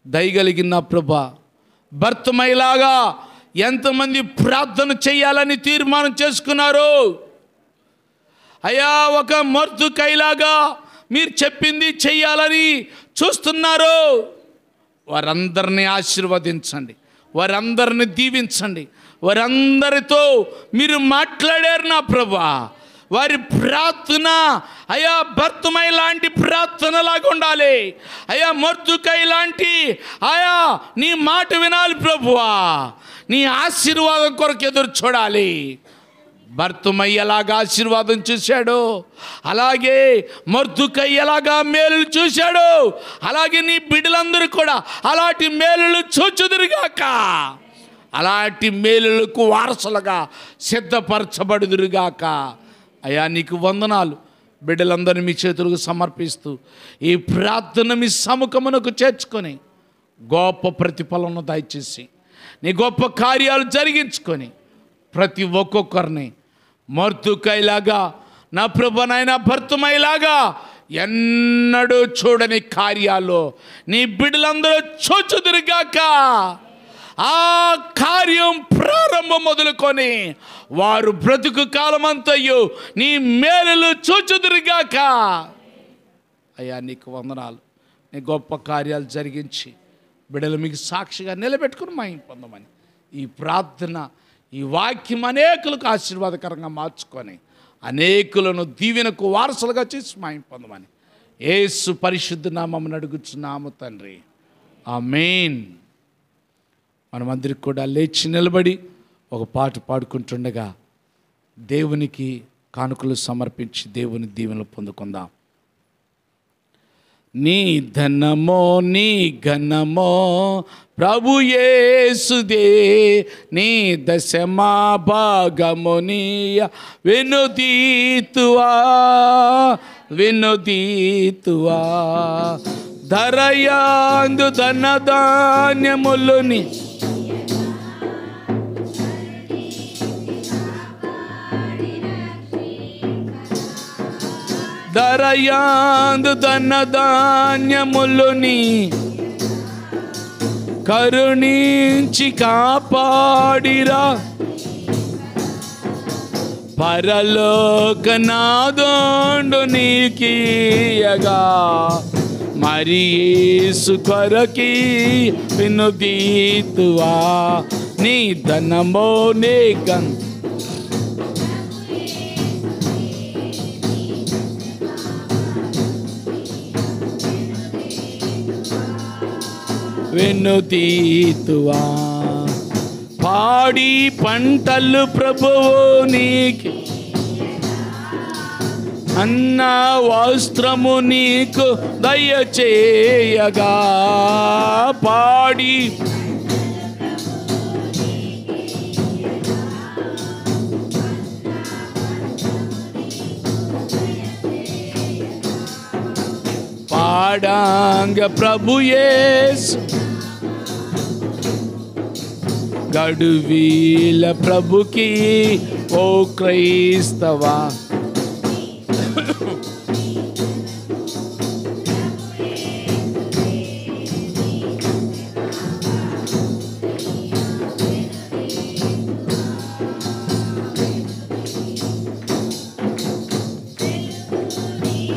దయగలిగిన ప్రభా, భర్తమైలాగా ఎంతమంది ప్రార్థన చేయాలని తీర్మానం చేసుకున్నారు అయ్యా, ఒక మొర్దెకాయిలాగా మీరు చెప్పింది చెయ్యాలని చూస్తున్నారు. వారందరినీ ఆశీర్వదించండి, వారందరిని దీవించండి, వారందరితో మీరు మాట్లాడారు నా ప్రభువా. వారి ప్రార్థన అయ్యా భర్తమై లాంటి ప్రార్థనలాగా ఉండాలి అయ్యా, మొర్దెకాయి లాంటి అయ్యా నీ మాట వినాలి ప్రభువా, నీ ఆశీర్వాదం కొరకు ఎదురు చూడాలి. భర్తమై ఎలాగా ఆశీర్వాదం చూశాడు, అలాగే మొర్దెకాయి ఎలాగా మేలులు చూశాడు, అలాగే నీ బిడ్డలందరూ కూడా అలాంటి మేలులు చూచుదురుగాక, అలాంటి మేలులకు వారసులుగా సిద్ధపరచబడుదురుగాక. అయ్యా నీకు వందనాలు. బిడ్డలందరినీ మీ చేతులకు సమర్పిస్తూ ఈ ప్రార్థన మీ సముఖమునకు చేర్చుకొని గొప్ప ప్రతిఫలం దయచేసి నీ గొప్ప కార్యాలు జరిగించుకొని ప్రతి ఒక్కొక్కరిని మర్దుకైలాగా నా ప్రభునైనా భర్తమైలాగా ఎన్నడూ చూడని కార్యాలు నీ బిడ్డలందరూ చూచుదురుగాక. ఆ కార్యం ప్రారంభం మొదలుకొని వారు బ్రతుకు కాలమంతయు నీ మేలులు చూచుదురుగాక. అయ్యా నీకు వందనాలు. నీ గొప్ప కార్యాలు జరిగించి బిడ్డలు మీకు సాక్షిగా నిలబెట్టుకుని మహిమ పొందమని ఈ ప్రార్థన ఈ వాక్యం అనేకులకు ఆశీర్వాదకరంగా మార్చుకొని అనేకులను దీవెనకు వారసులుగా చేసి మహిమ పొందమని యేసు పరిశుద్ధ నామమున అడుగుచున్నాము తండ్రి. ఆమేన్. మనమందరికి కూడా లేచి నిలబడి ఒక పాట పాడుకుంటుండగా దేవునికి కానుకలు సమర్పించి దేవుని దీవెనలు పొందుకుందాం. నీ ధనమో నీ ఘనమో ప్రభు యేసుదే, నీ దశమా భాగము నీయ వినుదీతువా వినుదీతువా. ధరయాందు ధనధాన్యములుని ధరయాందు ధనధాన్యములుని కరుణించి కాపాడిరా. పరలోకనాదోండు నీకీయగా మరి యేసు కొరకి వినుదీతువా. నీ ధనమో నీ వినుదీతువా. పాడి పంటలు ప్రభువు నీకు, అన్న వస్త్రము నీకు దయచేయగా. పాడి పాడాంగ ప్రభు యేసు గడువీల ప్రభుకి ఓ క్రైస్తవా.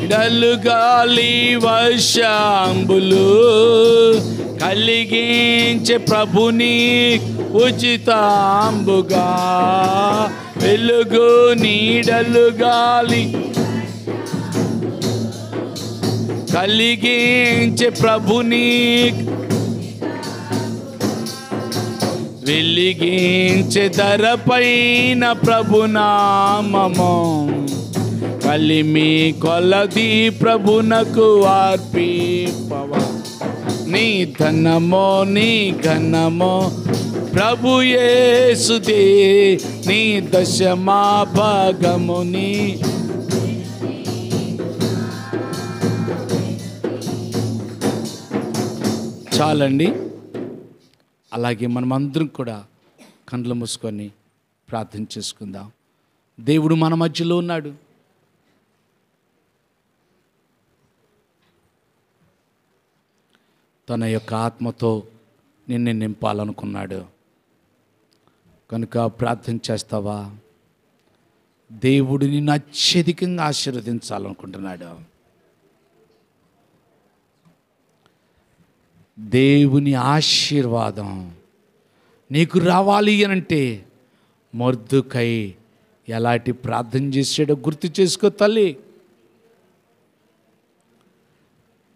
డలుగాలి వర్షంబులు కలిగించే ప్రభుని ఉచితాంబుగా. వెలుగు నీడలు గాలి కలిగించే ప్రభుని వెలిగించే ధరపైన ప్రభునామము. కలిమి కొలది ప్రభునకు అర్పింపవా. నీ ధనమో నీ ఘనమో ప్రభు యేసుదే, నీ దశమా భాగముని. చాలండి. అలాగే మనమందరం కూడా కళ్ళు మూసుకొని ప్రార్థన చేసుకుందాం. దేవుడు మన మధ్యలో ఉన్నాడు. తన యొక్క ఆత్మతో నిన్ను నింపాలనుకున్నాడు కనుక ప్రార్థన చేస్తావా? దేవుడు నిన్ను అత్యధికంగా ఆశీర్వదించాలనుకుంటున్నాడు. దేవుని ఆశీర్వాదం నీకు రావాలి అనంటే మొర్దుకై ఎలాంటి ప్రార్థన చేసాడో గుర్తు చేసుకో తల్లి.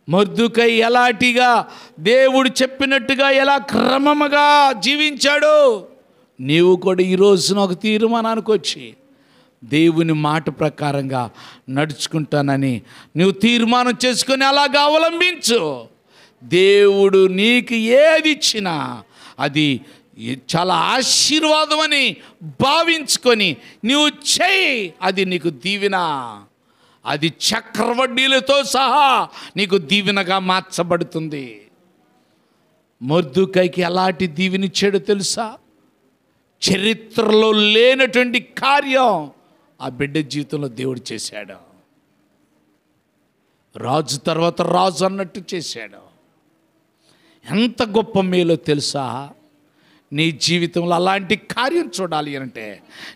మొర్దుకై ఎలాంటిగా దేవుడు చెప్పినట్టుగా ఎలా క్రమముగా జీవించాడో నీవు కూడా ఈ రోజున ఒక తీర్మానానికి వచ్చి దేవుని మాట ప్రకారంగా నడుచుకుంటానని నువ్వు తీర్మానం చేసుకొని అలాగా అవలంబించు. దేవుడు నీకు ఏది ఇచ్చినా అది చాలా ఆశీర్వాదం అని భావించుకొని నువ్వు చేయి, అది నీకు దీవెన. అది చక్రవడ్డీలతో సహా నీకు దీవెనగా మార్చబడుతుంది. మొర్దుకైకి ఎలాంటి దీవెనిచ్చాడో తెలుసా? చరిత్రలో లేనటువంటి కార్యం ఆ బిడ్డ జీవితంలో దేవుడు చేశాడు. రాజు తర్వాత రాజు అన్నట్టు చేశాడు. ఎంత గొప్ప మేలో తెలుసా? నీ జీవితంలో అలాంటి కార్యం చూడాలి అంటే,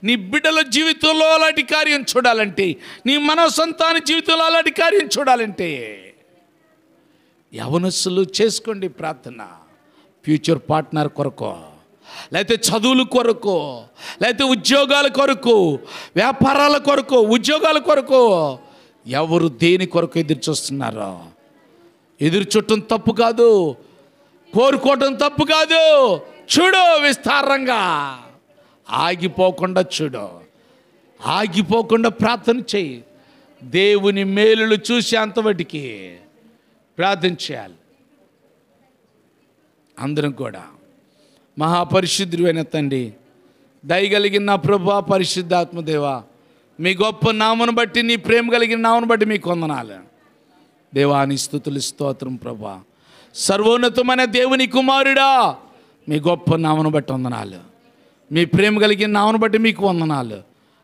నీ బిడ్డల జీవితంలో అలాంటి కార్యం చూడాలంటే, నీ మనో సంతాన జీవితంలో అలాంటి కార్యం చూడాలంటే, యవనస్తులు చేసుకోండి ప్రార్థన. ఫ్యూచర్ పార్ట్నర్ కొరకు, లేకపోతే చదువుల కొరకు, లేకపోతే ఉద్యోగాల కొరకు, వ్యాపారాల కొరకు, ఉద్యోగాల కొరకు ఎవరు దేని కొరకు ఎదురు చూస్తున్నారో, ఎదురు చూడటం తప్పు కాదు, కోరుకోవటం తప్పు కాదు. చూడు, విస్తారంగా ఆగిపోకుండా చూడు, ఆగిపోకుండా ప్రార్థన చేయి. దేవుని మేలులు చూసి అంతవటికి ప్రార్థన చేయాలి. అందరం కూడా మహాపరిశుద్ధుడైన తండ్రి, దయగలిగిన నా ప్రభువా, పరిశుద్ధాత్మదేవా, మీ గొప్ప నామను బట్టి, నీ ప్రేమ కలిగిన నామను బట్టి మీకు వందనాలు దేవా. నీ స్తుతులు స్తోత్రం ప్రభువా. సర్వోన్నతమైన దేవుని కుమారుడా, మీ గొప్ప నామను బట్టి వందనాలు, మీ ప్రేమ కలిగిన నామను బట్టి మీకు వందనాలు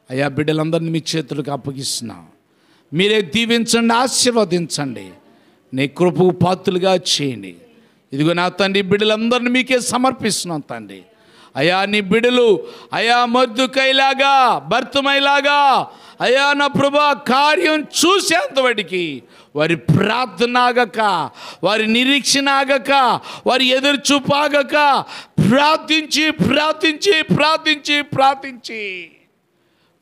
అయ్యా. బిడ్డలందరినీ మీ చేతులకు అప్పగిస్తున్నాం. మీరే దీవించండి, ఆశీర్వదించండి, నీ కృపకు పాత్రులుగా చేయండి. ఇదిగో నా తండ్రి, బిడ్డలందరినీ మీకే సమర్పిస్తున్నాం తండ్రి. అయా నీ బిడ్డలు అయా మొర్దుకైలాగా, భర్తమైలాగా అయా నా ప్రభా కార్యం చూసేంతవాడికి వారి ప్రార్థన ఆగక, వారి నిరీక్షణ ఆగక, వారి ఎదురుచూపు ఆగక ప్రార్థించి ప్రార్థించి ప్రార్థించి ప్రార్థించి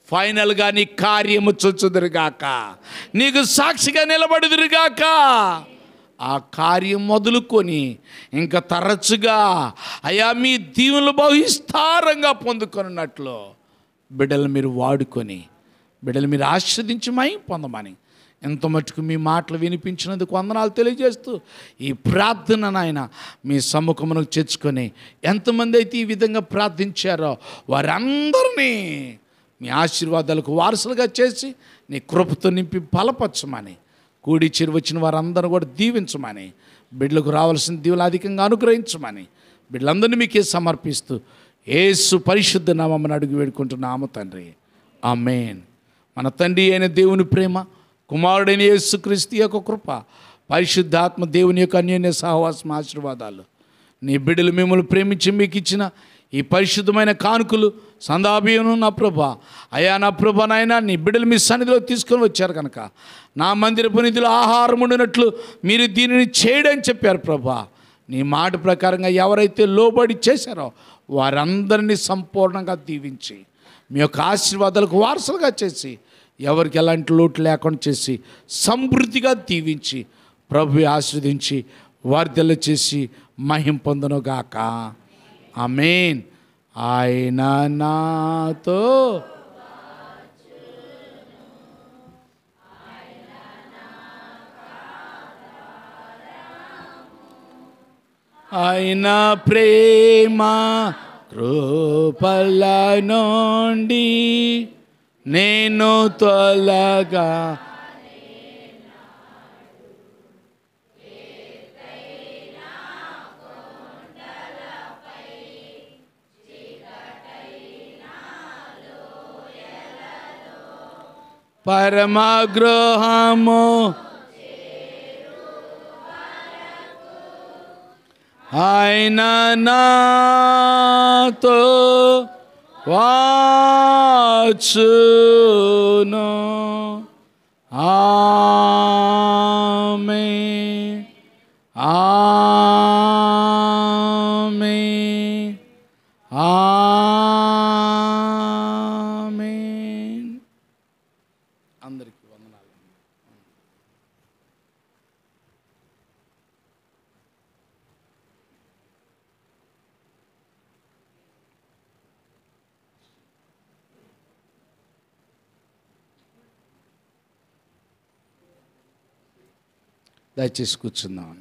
ఫైనల్గా నీ కార్యము చూచుదురుగాక, నీకు సాక్షిగా నిలబడుదురుగాక. ఆ కార్యం మొదలుకొని ఇంకా తరచుగా అయా మీ దీవెనలు బహిస్తారంగా పొందుకున్నట్లు బిడ్డలు మీరు వాడుకొని, బిడ్డలు మీరు ఆశీర్వదించి మహిమ పొందమని ఎంత మటుకు మీ మాటలు వినిపించినందుకు వందనాలు తెలియజేస్తూ, ఈ ప్రార్థన నాయన మీ సముఖమునకు చేర్చుకొని ఎంతమంది అయితే ఈ విధంగా ప్రార్థించారో వారందరినీ మీ ఆశీర్వాదాలకు వారసులుగా చేసి నీ కృపతో నింపి బలపరచమని, కూడి చేరి వచ్చిన వారందరూ కూడా దీవించమని, బిడ్డలకు రావాల్సిన దీవులు అధికంగా అనుగ్రహించమని బిడ్డలందరినీ మీకే సమర్పిస్తూ యేసు పరిశుద్ధ నామమున అడుగు వేడుకుంటున్నాము తండ్రి, ఆమేన్. మన తండ్రి అయిన దేవుని ప్రేమ, కుమారుడైన యేసుక్రీస్తు యొక్క కృప, పరిశుద్ధాత్మ దేవుని యొక్క అన్యోన్య సహవాసం, ఆశీర్వాదాలు నీ బిడ్డలు మిమ్మల్ని ప్రేమించి మీకు ఇచ్చిన ఈ పరిశుద్ధమైన కానుకలు సందాబియను నా ప్రభా అయా, నా ప్రభా నాయన నీ బిడ్డలు మీ సన్నిధిలో తీసుకొని వచ్చారు కనుక నా మందిరపు నిధిలో ఆహారం ఉండినట్లు మీరు దీనిని చేయడని చెప్పారు ప్రభా. నీ మాట ప్రకారంగా ఎవరైతే లోబడి చేశారో వారందరినీ సంపూర్ణంగా దీవించి మీ యొక్క ఆశీర్వాదాలకు వారసులుగా చేసి, ఎవరికి ఎలాంటి లోటు లేకుండా చేసి సమృద్ధిగా దీవించి ప్రభు ఆశీర్వదించి వార్ధల చేసి మహిమ పొందునుగాక. ఆమేన్. ఆయన నాతో ఆయన ప్రేమ కృపల నుండి నేను తొలగా పరమగృహము ఆయన నాతో వాచును. ఆమేన్, ఆమేన్, ఆమేన్. అందరికీ వందనాలు. దయచేసి కూర్చుందాం.